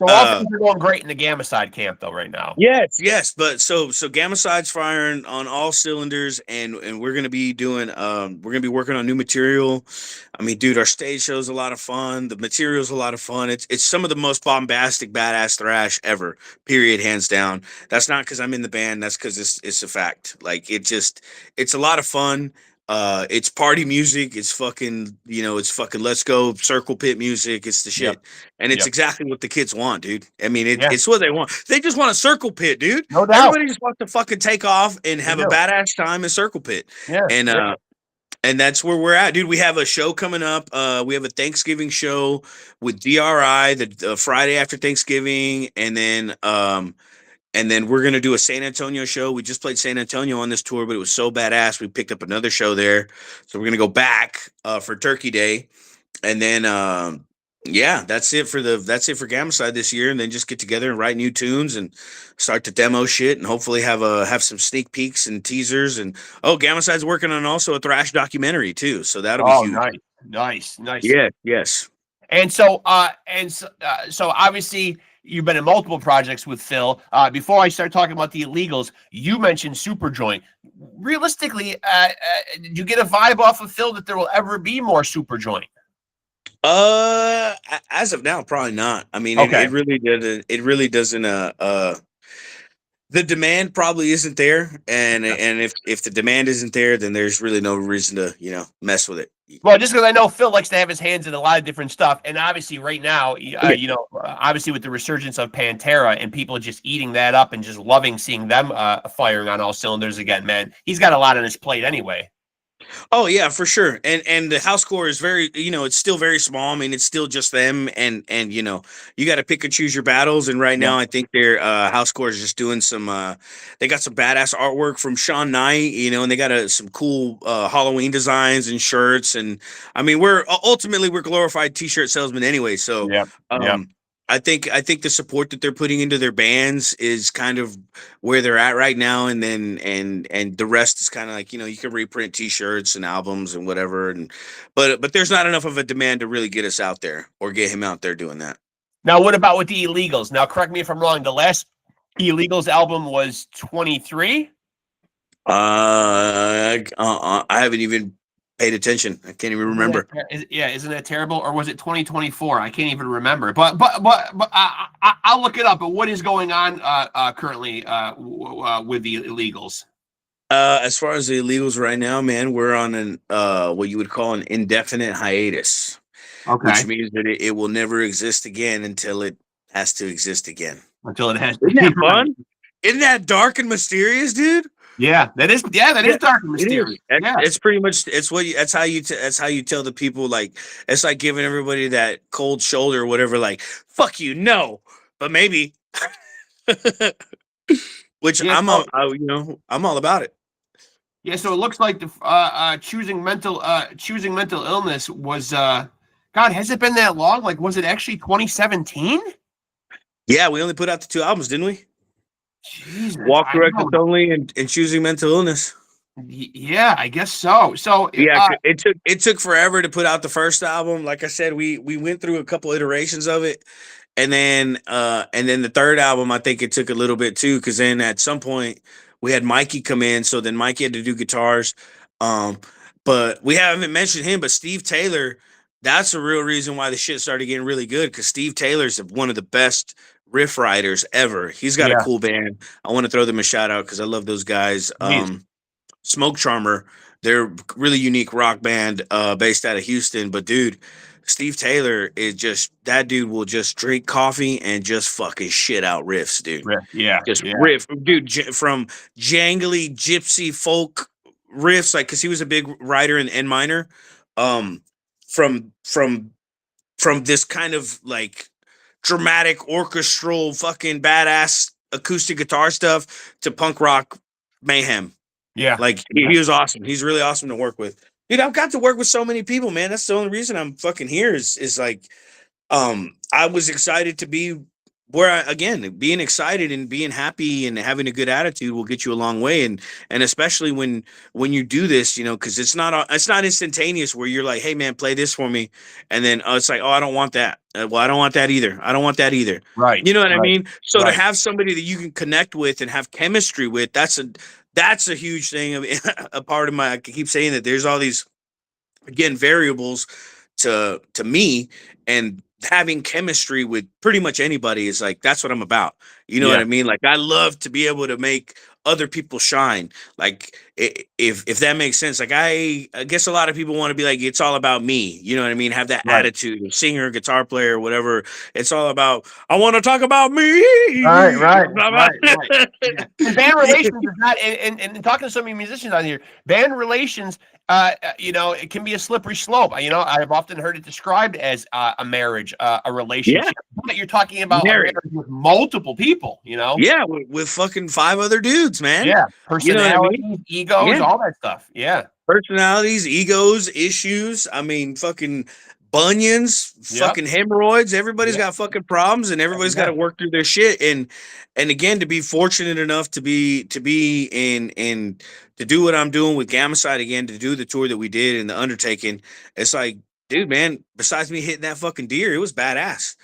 So all things are going great in the Gammacide camp though right now. Yes. But so Gammaside's firing on all cylinders, and we're gonna be doing we're gonna be working on new material. I mean, dude, our stage show's a lot of fun. The material's a lot of fun. It's some of the most bombastic, badass thrash ever. Period, hands down. That's not because I'm in the band. That's because it's a fact. Like it's a lot of fun. It's party music. It's fucking, it's fucking let's go circle pit music. It's the shit. Yep. And it's Yep. exactly what the kids want, dude. I mean, Yeah. it's what they want. They just want a circle pit, dude. No doubt. Everybody just wants to fucking take off and have a badass time in circle pit. Yeah. And that's where we're at, dude. We have a show coming up. We have a Thanksgiving show with DRI the Friday after Thanksgiving, and then we're gonna do a San Antonio show. We just played San Antonio on this tour, but it was so badass. We picked up another show there, so we're gonna go back for Turkey Day, and then that's it for Gammacide this year. And then just get together and write new tunes and start to demo shit, and hopefully have some sneak peeks and teasers. And Gammaside's working on also a thrash documentary too, so that'll be huge. Nice. Yes. And so obviously you've been in multiple projects with Phil. Before I start talking about the Illegals, you mentioned Superjoint. Realistically, did you get a vibe off of Phil that there will ever be more Superjoint? As of now, probably not. I mean, Okay. it really doesn't. The demand probably isn't there, and if the demand isn't there, then there's really no reason to mess with it. Well, just because I know Phil likes to have his hands in a lot of different stuff, and obviously right now, obviously with the resurgence of Pantera and people just eating that up and just loving seeing them firing on all cylinders again, man, he's got a lot on his plate anyway. Oh yeah, for sure. And the house core is very, it's still very small. I mean, it's still just them, and you got to pick and choose your battles. And right now, I think their house core is just doing some. They got some badass artwork from Sean Knight, and they got some cool Halloween designs and shirts. And I mean, we're glorified t-shirt salesmen anyway. So I think the support that they're putting into their bands is kind of where they're at right now, and then and the rest is kind of like, you can reprint t-shirts and albums and whatever, but there's not enough of a demand to really get us out there or get him out there doing that. Now, what about with the Illegals? Now, correct me if I'm wrong. The last Illegals album was 23. I haven't even paid attention. I can't even remember. Isn't that terrible? Or was it 2024? I can't even remember. But I'll look it up. But what is going on currently with the Illegals? As far as the Illegals right now, man, we're on an what you would call an indefinite hiatus. Okay. Which means that it will never exist again until it has to exist again. Until it has. Isn't that fun? Isn't that dark and mysterious, dude? Yeah, that is dark and mysterious. It's pretty much that's how you tell the people, like, it's like giving everybody that cold shoulder or whatever, like, fuck you, no, but maybe. Which I'm all about it. Yeah, so it looks like the choosing mental illness was God, has it been that long? Like, was it actually 2017? Yeah, we only put out the 2 albums, didn't we? Jesus, Walk I the Reckless know. Only and Choosing Mental Illness. Yeah, I guess so. So, Yeah, it took forever to put out the first album. Like I said, we went through a couple iterations of it, and then the third album, I think it took a little bit too, because then at some point we had Mikey come in, so then Mikey had to do guitars. Um, but we haven't mentioned him, but Steve Taylor, that's the real reason why the shit started getting really good, because Steve Taylor's one of the best riff writers ever. He's got a yeah, cool band. I want to throw them a shout out because I love those guys. please. Smoke Charmer. They're a really unique rock band based out of Houston. But dude, Steve Taylor is just that dude will just drink coffee and just fucking shit out riffs, dude. Yeah, Just yeah, riff, dude, from jangly gypsy folk riffs, like because he was a big writer in N minor. Um, from this kind of like dramatic orchestral fucking badass acoustic guitar stuff to punk rock mayhem. yeah. Like he was awesome. He's really awesome to work with. Dude, I've got to work with so many people, man. That's the only reason I'm fucking here is like I was excited to be where again, being excited and being happy and having a good attitude will get you a long way. And especially when you do this, because it's not instantaneous where you're like, hey man, play this for me. And then it's like, oh, I don't want that. Well, I don't want that either. I don't want that either. Right, You know what I right, mean? So to right. have somebody that you can connect with and have chemistry with, that's a huge thing. A part of I keep saying that there's all these again variables to me, and having chemistry with pretty much anybody is like that's what I'm about. You know what Yeah, I mean? Like I love to be able to make other people shine. Like if that makes sense. Like I guess a lot of people want to be like it's all about me. You know what I mean? Have that right. attitude, a singer, guitar player, whatever. It's all about I want to talk about Right, me. right, right, right. Yeah. And band relations is not, and talking to so many musicians on here, band relations, it can be a slippery slope. I've often heard it described as a marriage, a Yeah, relationship. But you're talking about a married. marriage with multiple people, Yeah, with fucking 5 other dudes, man. Yeah, You know what I mean? personalities, egos, Yeah. all that stuff. Yeah, Personalities, egos, issues. I mean, fucking bunions, yep, fucking hemorrhoids. Everybody's yep, got fucking problems and everybody's got yeah, to work through their shit. And again, to be fortunate enough to be in to do what I'm doing with Gammacide again, to do the tour that we did and the undertaking, it's like, dude, man, besides me hitting that fucking deer, it was badass.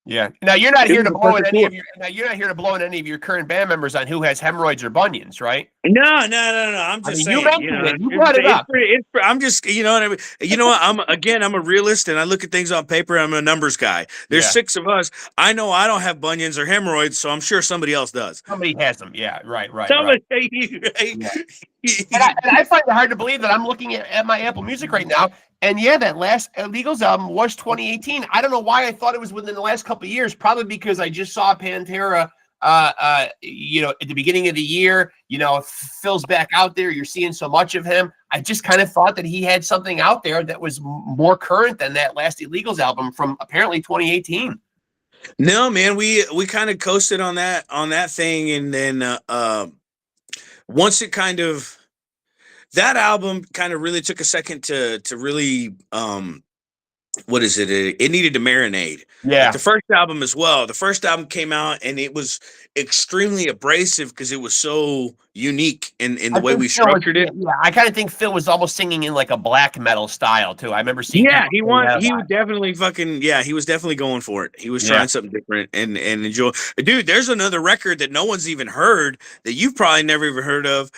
yeah. Now you're not It here was to a blow in perfect any tour. of your. Now you're not here to blow in any of your current band members on who has hemorrhoids or bunions, right? No. I'm I just mean, you saying, mentioned it. You brought it up. I'm just, you know what I mean. You know what? I'm a realist, and I look at things on paper. I'm a numbers guy. There's Yeah. 6 of us. I know I don't have bunions or hemorrhoids, so I'm sure somebody else does. Somebody has them. Yeah, right, right, right. Somebody, Yeah. And right? I find it hard to believe that I'm looking at my Apple Music right now. And yeah, that last Illegals album was 2018. I don't know why I thought it was within the last couple of years. Probably because I just saw Pantera, at the beginning of the year. Phil's back out there. You're seeing so much of him. I just kind of thought that he had something out there that was more current than that last Illegals album from apparently 2018. No, man, we kind of coasted on that thing, and then once it kind of that album kind of really took a second to really what is it? It needed to marinate. Like Yeah. the first album as well. The first album came out and it was extremely abrasive because it was so unique in the I way think we Phil was, structured it. yeah, I kind of think Phil was almost singing in like a black metal style too. I remember seeing Yeah, people saying that a he lot. was definitely fucking he was definitely going for it. He was Yeah. trying something different and enjoy. Dude, there's another record that no one's even heard that you've probably never even heard of.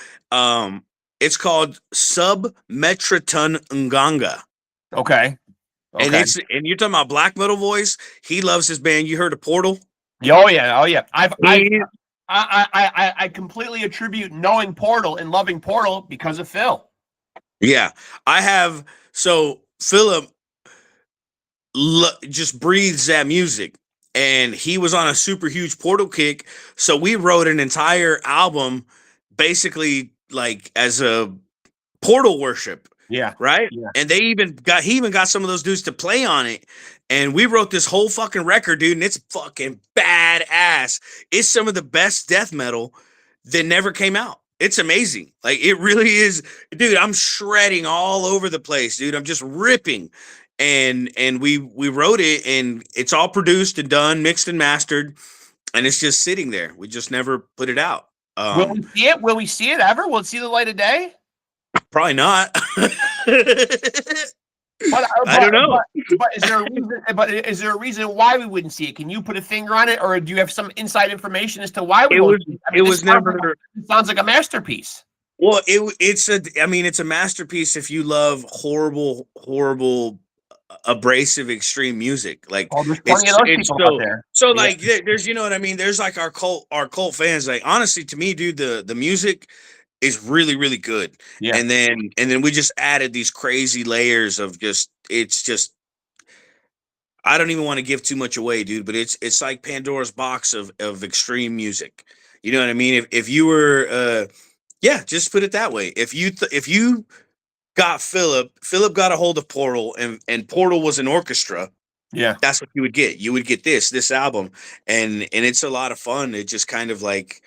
It's called Submetroton Nganga. Okay. And Okay. you're talking about black metal voice. He loves his band. You heard of Portal? Oh yeah. Oh yeah. He- I completely attribute knowing Portal and loving Portal because of Phil. Yeah, I have. So Philip just breathes that music, and he was on a super huge Portal kick. So we wrote an entire album, basically like as a Portal worship, Yeah. right? Yeah. And he even got some of those dudes to play on it. And we wrote this whole fucking record, dude, and it's fucking badass. It's some of the best death metal that never came out. It's amazing. Like it really is, dude. I'm shredding all over the place, dude. I'm just ripping. And we wrote it, and it's all produced and done, mixed and mastered, and it's just sitting there. We just never put it out. Will we see it? Will we see it ever? Will it see the light of day? Probably not. I don't know. But is there a reason? But is there a reason why we wouldn't see it? Can you put a finger on it, or do you have some inside information as to why we won't see it? I mean, it was never. It sounds like a masterpiece. Well, it's a masterpiece if you love horrible, abrasive, extreme music. Like there's plenty of those people out there. So like there's, you know what I mean? There's like our cult fans. Like honestly, to me, dude, the music is really, really good. Yeah. And then we just added these crazy layers of it's just I don't even want to give too much away, dude, but it's like Pandora's box of extreme music. You know what I mean? If you were yeah, just put it that way. If you got Philip got a hold of Portal, and Portal was an orchestra. Yeah, that's what you would get. You would get this album, and it's a lot of fun. It just kind of like,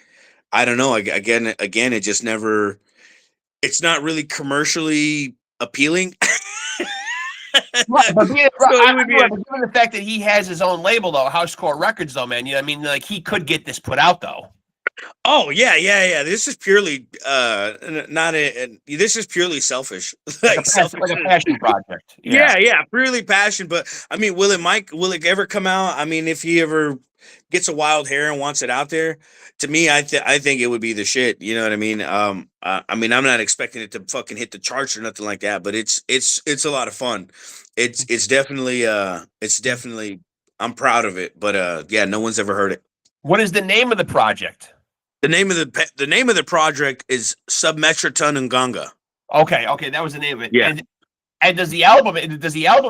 I don't know. Again, it just never. It's not really commercially appealing. But given the fact that he has his own label, though, Housecore Records, though, man, you know, I mean, like he could get this put out, though. Oh yeah. This is purely this is purely selfish. like a passion project. Yeah, purely passion. But I mean, will it ever come out? I mean, if he ever gets a wild hair and wants it out there, to me, I think it would be the shit. You know what I mean? I mean, I'm not expecting it to fucking hit the charts or nothing like that, but it's a lot of fun. It's definitely I'm proud of it. But yeah, no one's ever heard it. What is the name of the project? The name of the project is Submetroton Nganga. Okay, that was the name of it. Yeah. And does the album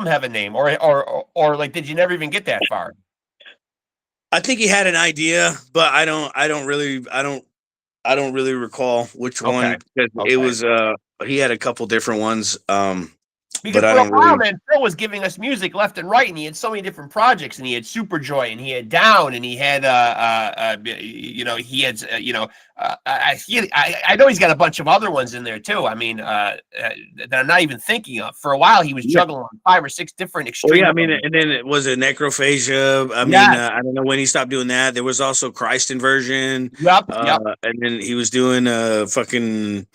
have a name, or like did you never even get that far? I think he had an idea, but I don't really recall which one, because it was he had a couple different ones. Because for a while, man, Phil was giving us music left and right, and he had so many different projects, and he had Superjoy, and he had Down, and he had I know he's got a bunch of other ones in there too. I mean, that I'm not even thinking of. For a while, he was juggling on 5 or 6 different extreme. Oh yeah, I mean, and then it was a Necrophagia. I mean, I don't know when he stopped doing that. There was also Christ Inversion. Yep. And then he was doing fucking.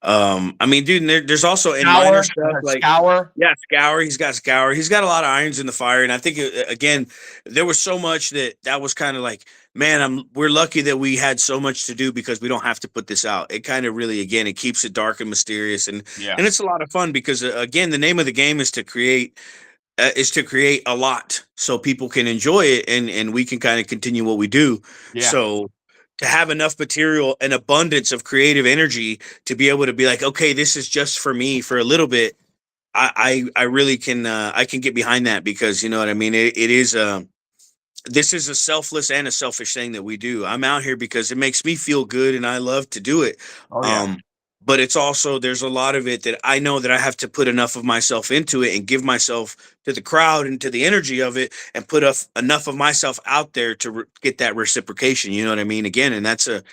I mean, dude, there's also in Scour, minor stuff like Scour. Yeah, Scour. He's got Scour. He's got a lot of irons in the fire, and I think again, there was so much that was kind of like, man, we're lucky that we had so much to do because we don't have to put this out. It kind of really, again, it keeps it dark and mysterious, and it's a lot of fun because again, the name of the game is to create a lot so people can enjoy it, and we can kind of continue what we do. Yeah. So to have enough material and abundance of creative energy to be able to be like, okay, this is just for me for a little bit. I really can, I can get behind that, because you know what I mean? It is, this is a selfless and a selfish thing that we do. I'm out here because it makes me feel good and I love to do it. But it's also, there's a lot of it that I know that I have to put enough of myself into it and give myself to the crowd and to the energy of it, and put enough of myself out there to get that reciprocation. You know what I mean? Again, and that's a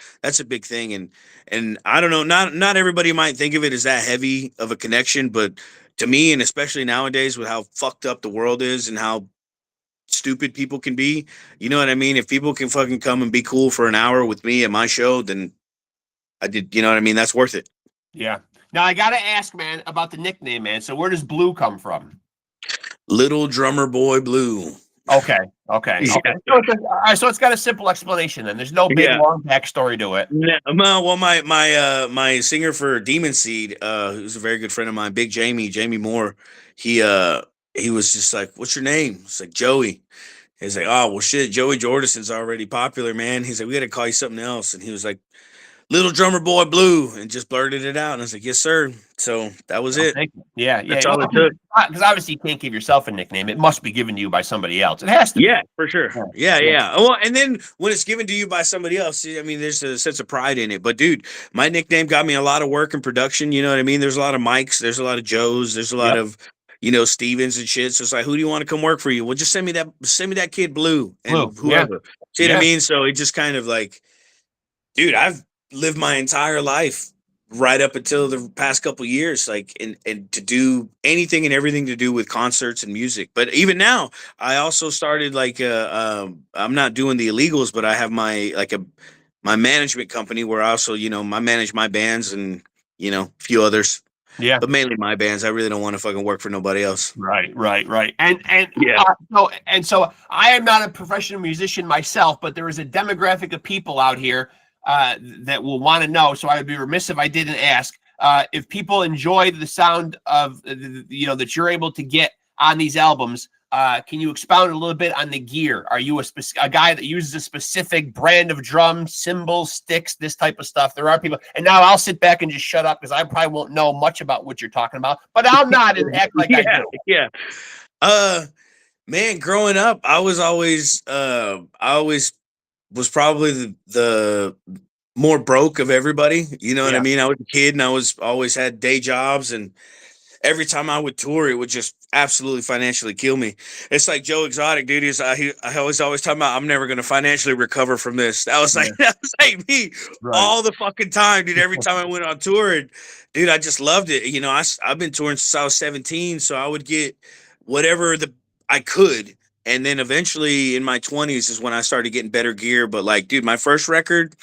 big thing. And I don't know, not everybody might think of it as that heavy of a connection, but to me, and especially nowadays with how fucked up the world is and how stupid people can be, you know what I mean? If people can fucking come and be cool for an hour with me at my show, then you know what I mean? That's worth it. Yeah. Now I gotta ask, man, about the nickname, man. So where does Blue come from? Little Drummer Boy Blue. Okay. So it's got a simple explanation, then. There's no big long backstory to it. Well, my singer for Demon Seed, who's a very good friend of mine, Big Jamie Moore, he was just like, "What's your name?" It's like, "Joey." He's like, "Oh well, shit, Joey Jordison's already popular, man." He's like, "We got to call you something else," and he was like, "Little Drummer Boy Blue," and just blurted it out. And I was like, "Yes, sir." So that was it. Yeah. That's all it took. Because obviously you can't give yourself a nickname. It must be given to you by somebody else. It has to. Yeah, for sure. Yeah. Well, and then when it's given to you by somebody else, I mean, there's a sense of pride in it. But dude, my nickname got me a lot of work in production. You know what I mean? There's a lot of Mikes. There's a lot of Joes. There's a lot of, Stevens and shit. So it's like, who do you want to come work for you? Well, just send me that kid Blue and whoever. See what I mean? So it just kind of like, dude, lived my entire life right up until the past couple years, like, and to do anything and everything to do with concerts and music. But even now, I also started like I'm not doing the illegals, but I have my like my management company where I also, I manage my bands and a few others, Yeah. but mainly my bands. I really don't want to fucking work for nobody else. Right, right, right. And Yeah. so I am not a professional musician myself, but there is a demographic of people out here that will want to know. So I would be remiss if I didn't ask if people enjoy the sound of that you're able to get on these albums. Can you expound a little bit on the gear? Are you a guy that uses a specific brand of drums, cymbals, sticks, this type of stuff? There are people, and now I'll sit back and just shut up because I probably won't know much about what you're talking about, but I'll nod and act like I do. Yeah. Man, growing up, I always was probably the more broke of everybody. You know what I Yeah. mean? I was a kid and I was always had day jobs, and every time I would tour, it would just absolutely financially kill me. It's like Joe Exotic, dude. I was always talking about I'm never going to financially recover from this. That was like Yeah. that was like me Right. all the fucking time, dude. Every time I went on tour, and, dude, I just loved it. I've been touring since I was 17, so I would get whatever I could. And then eventually in my 20s is when I started getting better gear. But like, dude, my first record,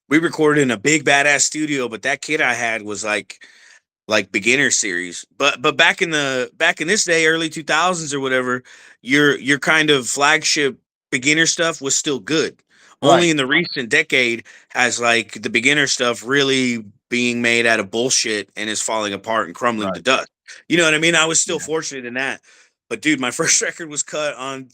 we recorded in a big badass studio, but that kit I had was like beginner series. But back in this day, early 2000s or whatever, your kind of flagship beginner stuff was still good. Right. Only in the recent decade has like the beginner stuff really being made out of bullshit and is falling apart and crumbling to Right. dust. You know what I mean? I was still Yeah. fortunate in that. But dude, my first record was cut on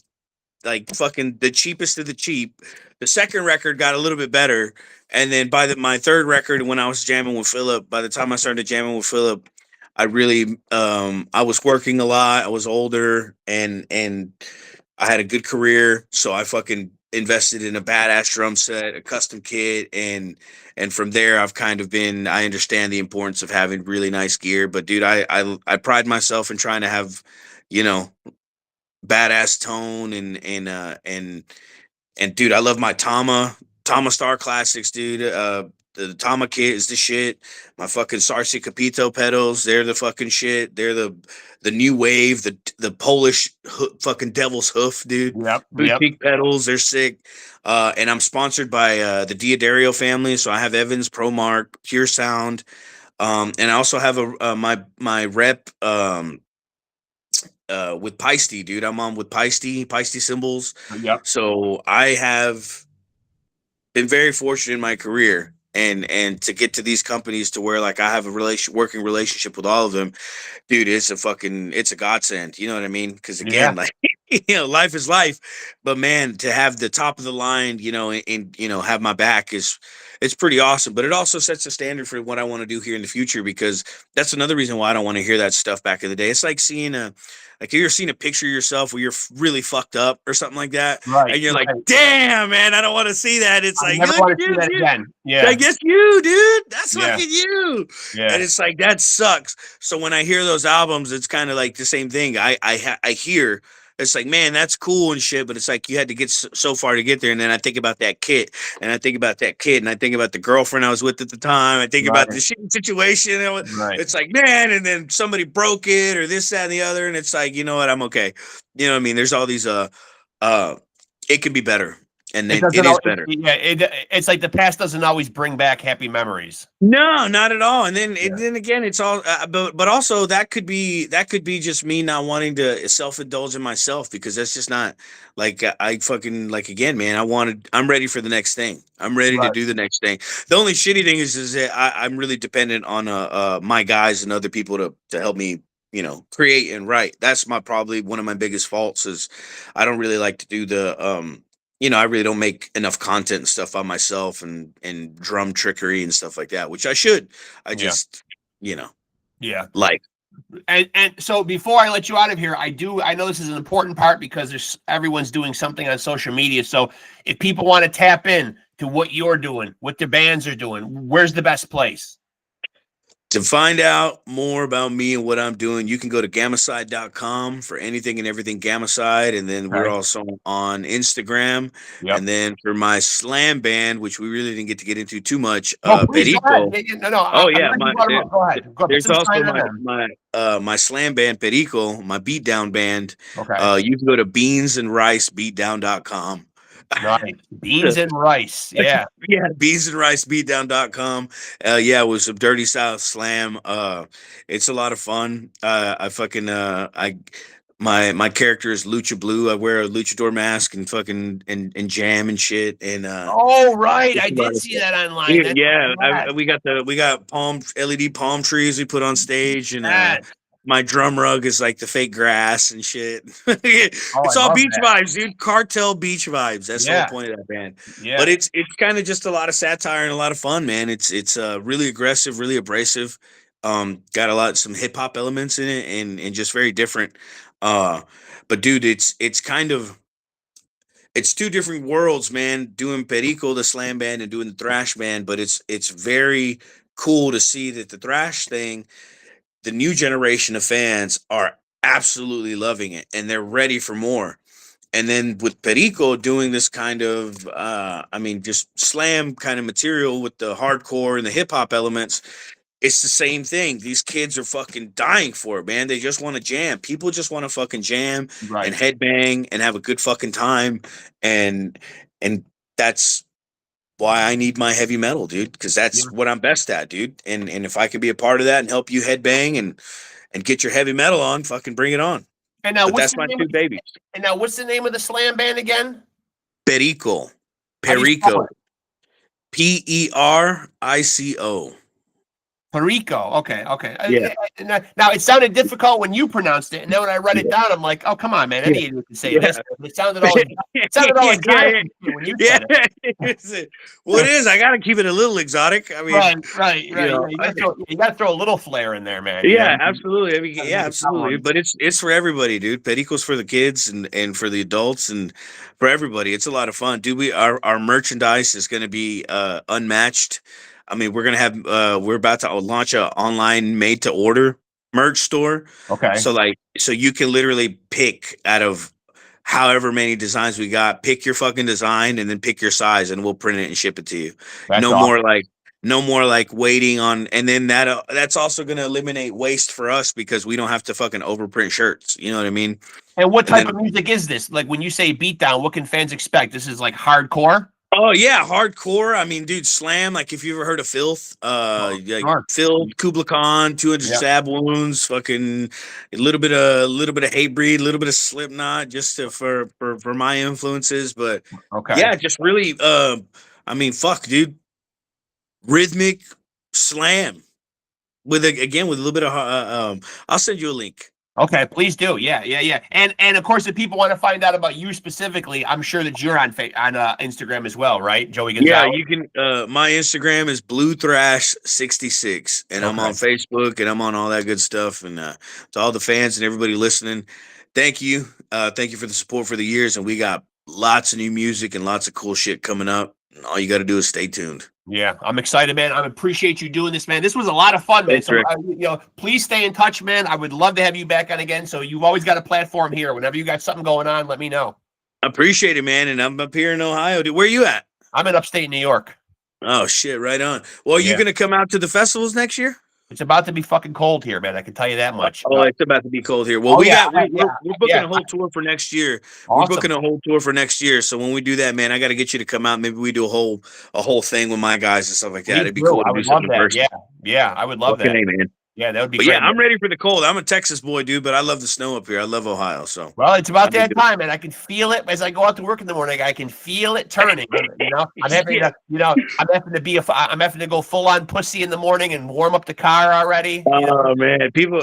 like fucking the cheapest of the cheap. The second record got a little bit better, and then by my third record, when I was jamming with Philip, by the time I started jamming with Philip, I really I was working a lot. I was older, and I had a good career, so I fucking invested in a badass drum set, a custom kit, and from there I've kind of been. I understand the importance of having really nice gear, but dude, I pride myself in trying to have, you know, badass tone and dude, I love my Tama Star Classics, dude. The Tama kit is the shit. My fucking Sarsi Capito pedals, they're the fucking shit. They're the new wave, the Polish fucking devil's hoof, dude. Yep. Yep. Boutique pedals, they're sick. And I'm sponsored by the Diodario family, so I have Evans, ProMark, Pure Sound, and I also have my rep with Peisty, dude. I'm on with Peisty cymbals. Yep. So I have been very fortunate in my career and to get to these companies to where like I have a working relationship with all of them, dude. It's a godsend. You know what I mean? Because Yeah. again, like life is life, but man, to have the top of the line, and have my back it's pretty awesome. But it also sets a standard for what I want to do here in the future, because that's another reason why I don't want to hear that stuff back in the day. It's like you ever seen a picture of yourself where you're really fucked up or something like that, Right. and you're like, Right. damn, man, I don't want to see that. It's I like, never look want at to see you, that dude. again. Yeah. I guess you, dude. That's Yeah. fucking you. Yeah. And it's like that sucks. So when I hear those albums, it's kind of like the same thing. I hear it's like, man, that's cool and shit, but it's like you had to get so far to get there. And then I think about that kid, and I think about that kid, and I think about the girlfriend I was with at the time. I think about the Right. shitty situation. Right. It's like, man, and then somebody broke it or this, that, and the other, and it's like, you know what, I'm okay. You know what I mean? There's all these it can be better, and It then doesn't it is always, better. yeah, it's like the past doesn't always bring back happy memories. No, not at all. And then Yeah. then again, it's all but also that could be just me not wanting to self-indulge in myself, because that's just not like I fucking like, again, man, I'm ready for the next thing. I'm ready to Right. do the next thing. The only shitty thing is that I'm really dependent on my guys and other people to help me, create and write. That's probably one of my biggest faults is I don't really like to do I really don't make enough content and stuff on myself and drum trickery and stuff like that, which I should. I Yeah. just, Yeah. like. And so before I let you out of here, I know this is an important part because everyone's doing something on social media. So if people want to tap in to what you're doing, what the bands are doing, where's the best place? To find out more about me and what I'm doing, you can go to gammacide.com for anything and everything Gammacide. And then we're Okay. also on Instagram. Yep. And then for my slam band, which we really didn't get into too much, No, please go ahead. Perico. No, Oh I'm yeah, glad you brought him up. Go ahead. Go ahead. Put there's some also shine on them. my slam band Perico, my beatdown band. Okay. You can go to beansandricebeatdown.com. Nice. Beans and rice. Yeah. Yeah, beansandricebeatdown.com. Yeah, it was some dirty south slam. It's a lot of fun. I fucking my character is Lucha Blue. I wear a luchador mask and fucking and jam and shit. And Oh, right. it's I a lot did of see fun. that online. That's Yeah, bad. we got palm LED palm trees we put on stage, and Yes. my drum rug is like the fake grass and shit. Oh, I It's all love beach that. vibes, dude. Cartel beach vibes. That's the whole Yeah. point of that band. Yeah. But it's kind of just a lot of satire and a lot of fun, man. It's really aggressive, really abrasive. Got some hip hop elements in it, and just very different. But dude, it's kind of it's two different worlds, man. Doing Perico, the slam band, and doing the thrash band. But it's very cool to see that the thrash thing, the new generation of fans are absolutely loving it, and they're ready for more. And then with Perico doing this kind of, just slam kind of material with the hardcore and the hip hop elements, it's the same thing. These kids are fucking dying for it, man. They just want to jam. People just want to fucking jam and Right. headbang and have a good fucking time. And and that's why I need my heavy metal, dude, because Yeah. that's what I'm best at, dude. And if I can be a part of that and help you headbang and get your heavy metal on, fucking bring it on. And now But what's that's the my name two babies. of the slam band again? Perico. How do you spell Perico. it? Perico. Perico. Okay. Okay. Yeah. Now it sounded difficult when you pronounced it, and then when I read it down, I'm like, oh, come on, man. Any idiot can say Yeah. this. It sounded all exotic when you said it. Well, it is. I got to keep it a little exotic. I mean, Right. you know, You got to throw a little flair in there, man. yeah, absolutely. I mean, Gotta yeah, make it sound absolutely. like- But it's for everybody, dude. Perico's for the kids and for the adults and for everybody. It's a lot of fun, dude. Our merchandise is going to be unmatched. I mean, we're about to launch a online made to order merch store. Okay. So you can literally pick out of however many designs we got, pick your fucking design and then pick your size, and we'll print it and ship it to you. That's No awesome. more like waiting on, and then that's also going to eliminate waste for us because we don't have to fucking overprint shirts. You know what I mean? And what type of music is this? Like when you say beatdown, what can fans expect? This is like hardcore? Oh yeah, hardcore. I mean, dude, slam. Like if you ever heard of Filth, Sure. Filth, Kubla Khan, 200 Yeah. Stab Wounds, fucking a little bit of Hatebreed, a little bit of Slipknot, just for my influences. But Okay. yeah, just really, I mean, fuck, dude, rhythmic slam with a little bit of I'll send you a link. Okay, please do. Yeah. And of course, if people want to find out about you specifically, I'm sure that you're on Instagram as well, right? Joey Gonzalez. Yeah, you can. My Instagram is Blue Thrash 66, and I'm on Facebook, and I'm on all that good stuff. And to all the fans and everybody listening, thank you for the support for the years. And we got lots of new music and lots of cool shit coming up. And all you got to do is stay tuned. Yeah, I'm excited, man. I appreciate you doing this, man. This was a lot of fun, man. Thanks, So, please stay in touch, man. I would love to have you back on again. So you've always got a platform here. Whenever you got something going on, let me know. Appreciate it, man. And I'm up here in Ohio. Dude, where you at? I'm in upstate New York. Oh shit, right on. Well, you gonna come out to the festivals next year? It's about to be fucking cold here, man. I can tell you that much. Oh, it's about to be cold here. Well, we're booking a whole tour for next year. Awesome. We're booking a whole tour for next year. So when we do that, man, I got to get you to come out. Maybe we do a whole thing with my guys and stuff like that. It'd be cool to do something in person. Yeah, I would love that. Hey, man. Yeah, that would be But great. yeah, I'm ready for the cold. I'm a Texas boy, dude, but I love the snow up here. I love Ohio. So well, it's about that time, and I can feel it as I go out to work in the morning. I can feel it turning. You know, I'm having to, I'm having to go full on pussy in the morning and warm up the car already. Oh man, people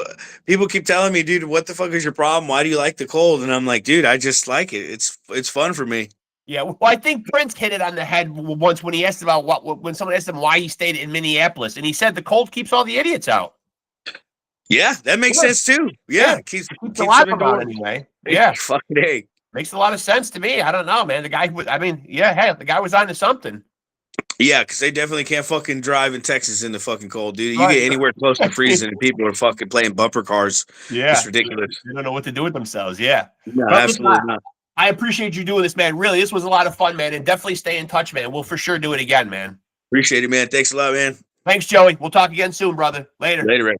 keep telling me, dude, what the fuck is your problem? Why do you like the cold? And I'm like, dude, I just like it. It's fun for me. Yeah, well, I think Prince hit it on the head once when he asked about when someone asked him why he stayed in Minneapolis, and he said the cold keeps all the idiots out. Yeah, that makes sense too. Yeah, keeps a lot of them out anyway. Yeah, fucking hey. Makes a lot of sense to me. I don't know, man. The guy was, hey, the guy was on to something. Yeah, because they definitely can't fucking drive in Texas in the fucking cold, dude. You Right. get anywhere close to freezing, and people are fucking playing bumper cars. Yeah. It's ridiculous. They don't know what to do with themselves. Yeah. No, But listen, absolutely not. I appreciate you doing this, man. Really, this was a lot of fun, man. And definitely stay in touch, man. We'll for sure do it again, man. Appreciate it, man. Thanks a lot, man. Thanks, Joey. We'll talk again soon, brother. Later. Later, Rick.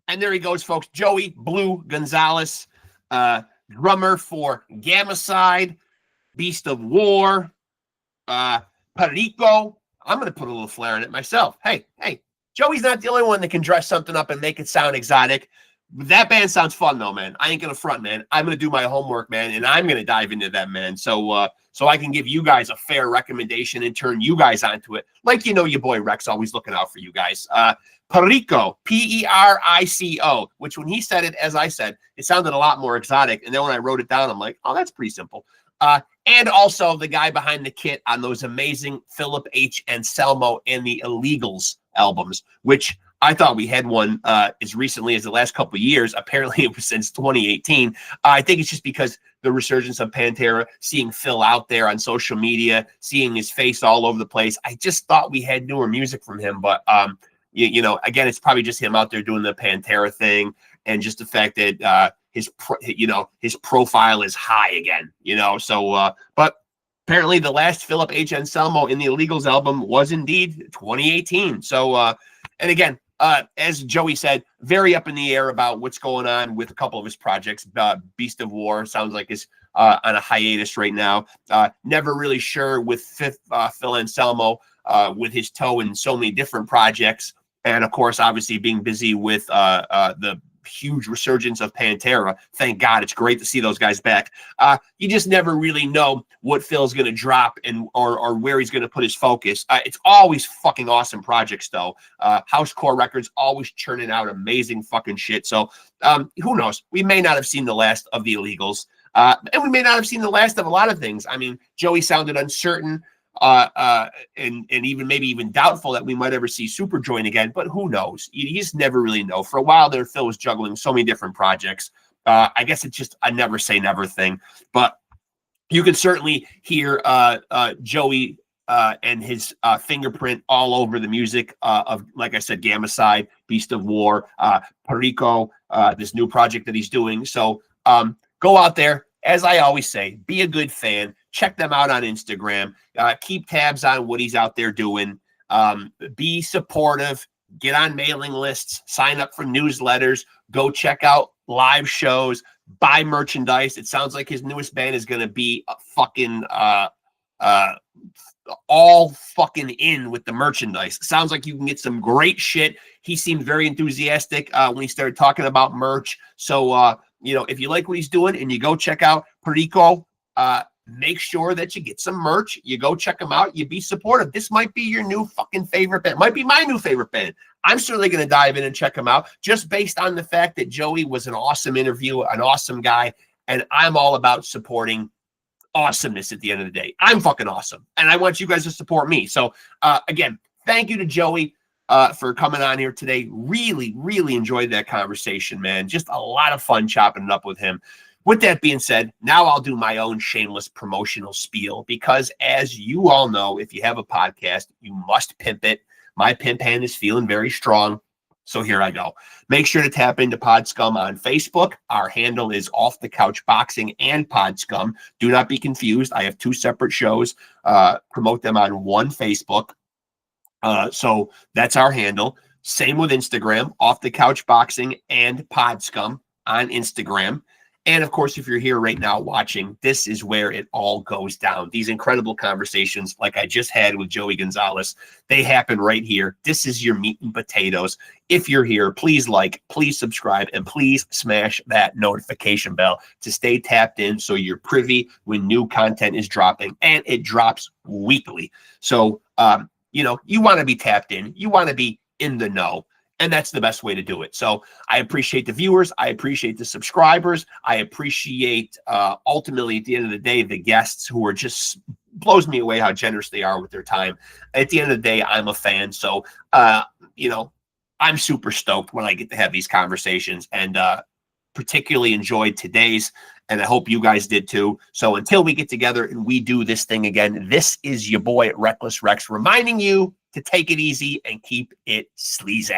And there he goes, folks. Joey Blue Gonzalez, drummer for Gammacide, Beast of War, Perico. I'm going to put a little flair in it myself. Hey, Joey's not the only one that can dress something up and make it sound exotic. That band sounds fun, though, man. I ain't going to front, man. I'm going to do my homework, man, and I'm going to dive into that, man. So I can give you guys a fair recommendation and turn you guys onto it. Like, you know, your boy Rexx always looking out for you guys. Perico, Perico, which when he said it, as I said, it sounded a lot more exotic. And then when I wrote it down, I'm like, oh, that's pretty simple. And also the guy behind the kit on those amazing Philip H. Anselmo and the Illegals albums, which I thought we had one as recently as the last couple of years. Apparently it was since 2018. I think it's just because the resurgence of Pantera, seeing Phil out there on social media, seeing his face all over the place. I just thought we had newer music from him, but you know, again, it's probably just him out there doing the Pantera thing, and just the fact that his profile is high again, you know. So, but apparently the last Philip H. Anselmo in the Illegals album was indeed 2018. So, and again, as Joey said, very up in the air about what's going on with a couple of his projects. Beast of War sounds like is on a hiatus right now. Never really sure with Phil Anselmo with his toe in so many different projects. And of course, obviously being busy with the huge resurgence of Pantera. Thank God. It's great to see those guys back. You just never really know what Phil's going to drop and or where he's going to put his focus. It's always fucking awesome projects, though. Housecore Records always churning out amazing fucking shit. So who knows? We may not have seen the last of the Illegals. And we may not have seen the last of a lot of things. I mean, Joey sounded uncertain. And even maybe even doubtful that we might ever see Superjoint again, but who knows? You just never really know. For a while there, Phil was juggling so many different projects. I guess it's just a never say never thing, but you can certainly hear Joey and his fingerprint all over the music of, like I said, Gammacide, Beast of War, Perico, this new project that he's doing. So go out there. As I always say, be a good fan. Check them out on Instagram. Keep tabs on what he's out there doing. Be supportive. Get on mailing lists. Sign up for newsletters. Go check out live shows. Buy merchandise. It sounds like his newest band is going to be a fucking all fucking in with the merchandise. Sounds like you can get some great shit. He seemed very enthusiastic when he started talking about merch. So, you know, if you like what he's doing and you go check out Perico, make sure that you get some merch. You go check them out. You be supportive. This might be your new fucking favorite band. Might be my new favorite band. I'm certainly going to dive in and check them out just based on the fact that Joey was an awesome interview, an awesome guy. And I'm all about supporting awesomeness at the end of the day. I'm fucking awesome. And I want you guys to support me. So again, thank you to Joey for coming on here today. Really, really enjoyed that conversation, man. Just a lot of fun chopping it up with him. With that being said, now I'll do my own shameless promotional spiel because as you all know, if you have a podcast, you must pimp it. My pimp hand is feeling very strong. So here I go. Make sure to tap into PodScum on Facebook. Our handle is Off the Couch Boxing and PodScum. Do not be confused. I have two separate shows. Promote them on one Facebook. So that's our handle. Same with Instagram, Off the Couch Boxing and PodScum on Instagram. And of course, if you're here right now watching, this is where it all goes down. These incredible conversations like I just had with Joey Gonzalez, they happen right here. This is your meat and potatoes. If you're here, please like, please subscribe, and please smash that notification bell to stay tapped in so you're privy when new content is dropping, and it drops weekly. So, you know, you want to be tapped in. You want to be in the know. And that's the best way to do it. So I appreciate the viewers. I appreciate the subscribers. I appreciate, ultimately, at the end of the day, the guests who are just blows me away how generous they are with their time. At the end of the day, I'm a fan. So, you know, I'm super stoked when I get to have these conversations. And particularly enjoyed today's, and I hope you guys did too. So until we get together and we do this thing again, this is your boy Reckless Rex reminding you to take it easy and keep it sleazy.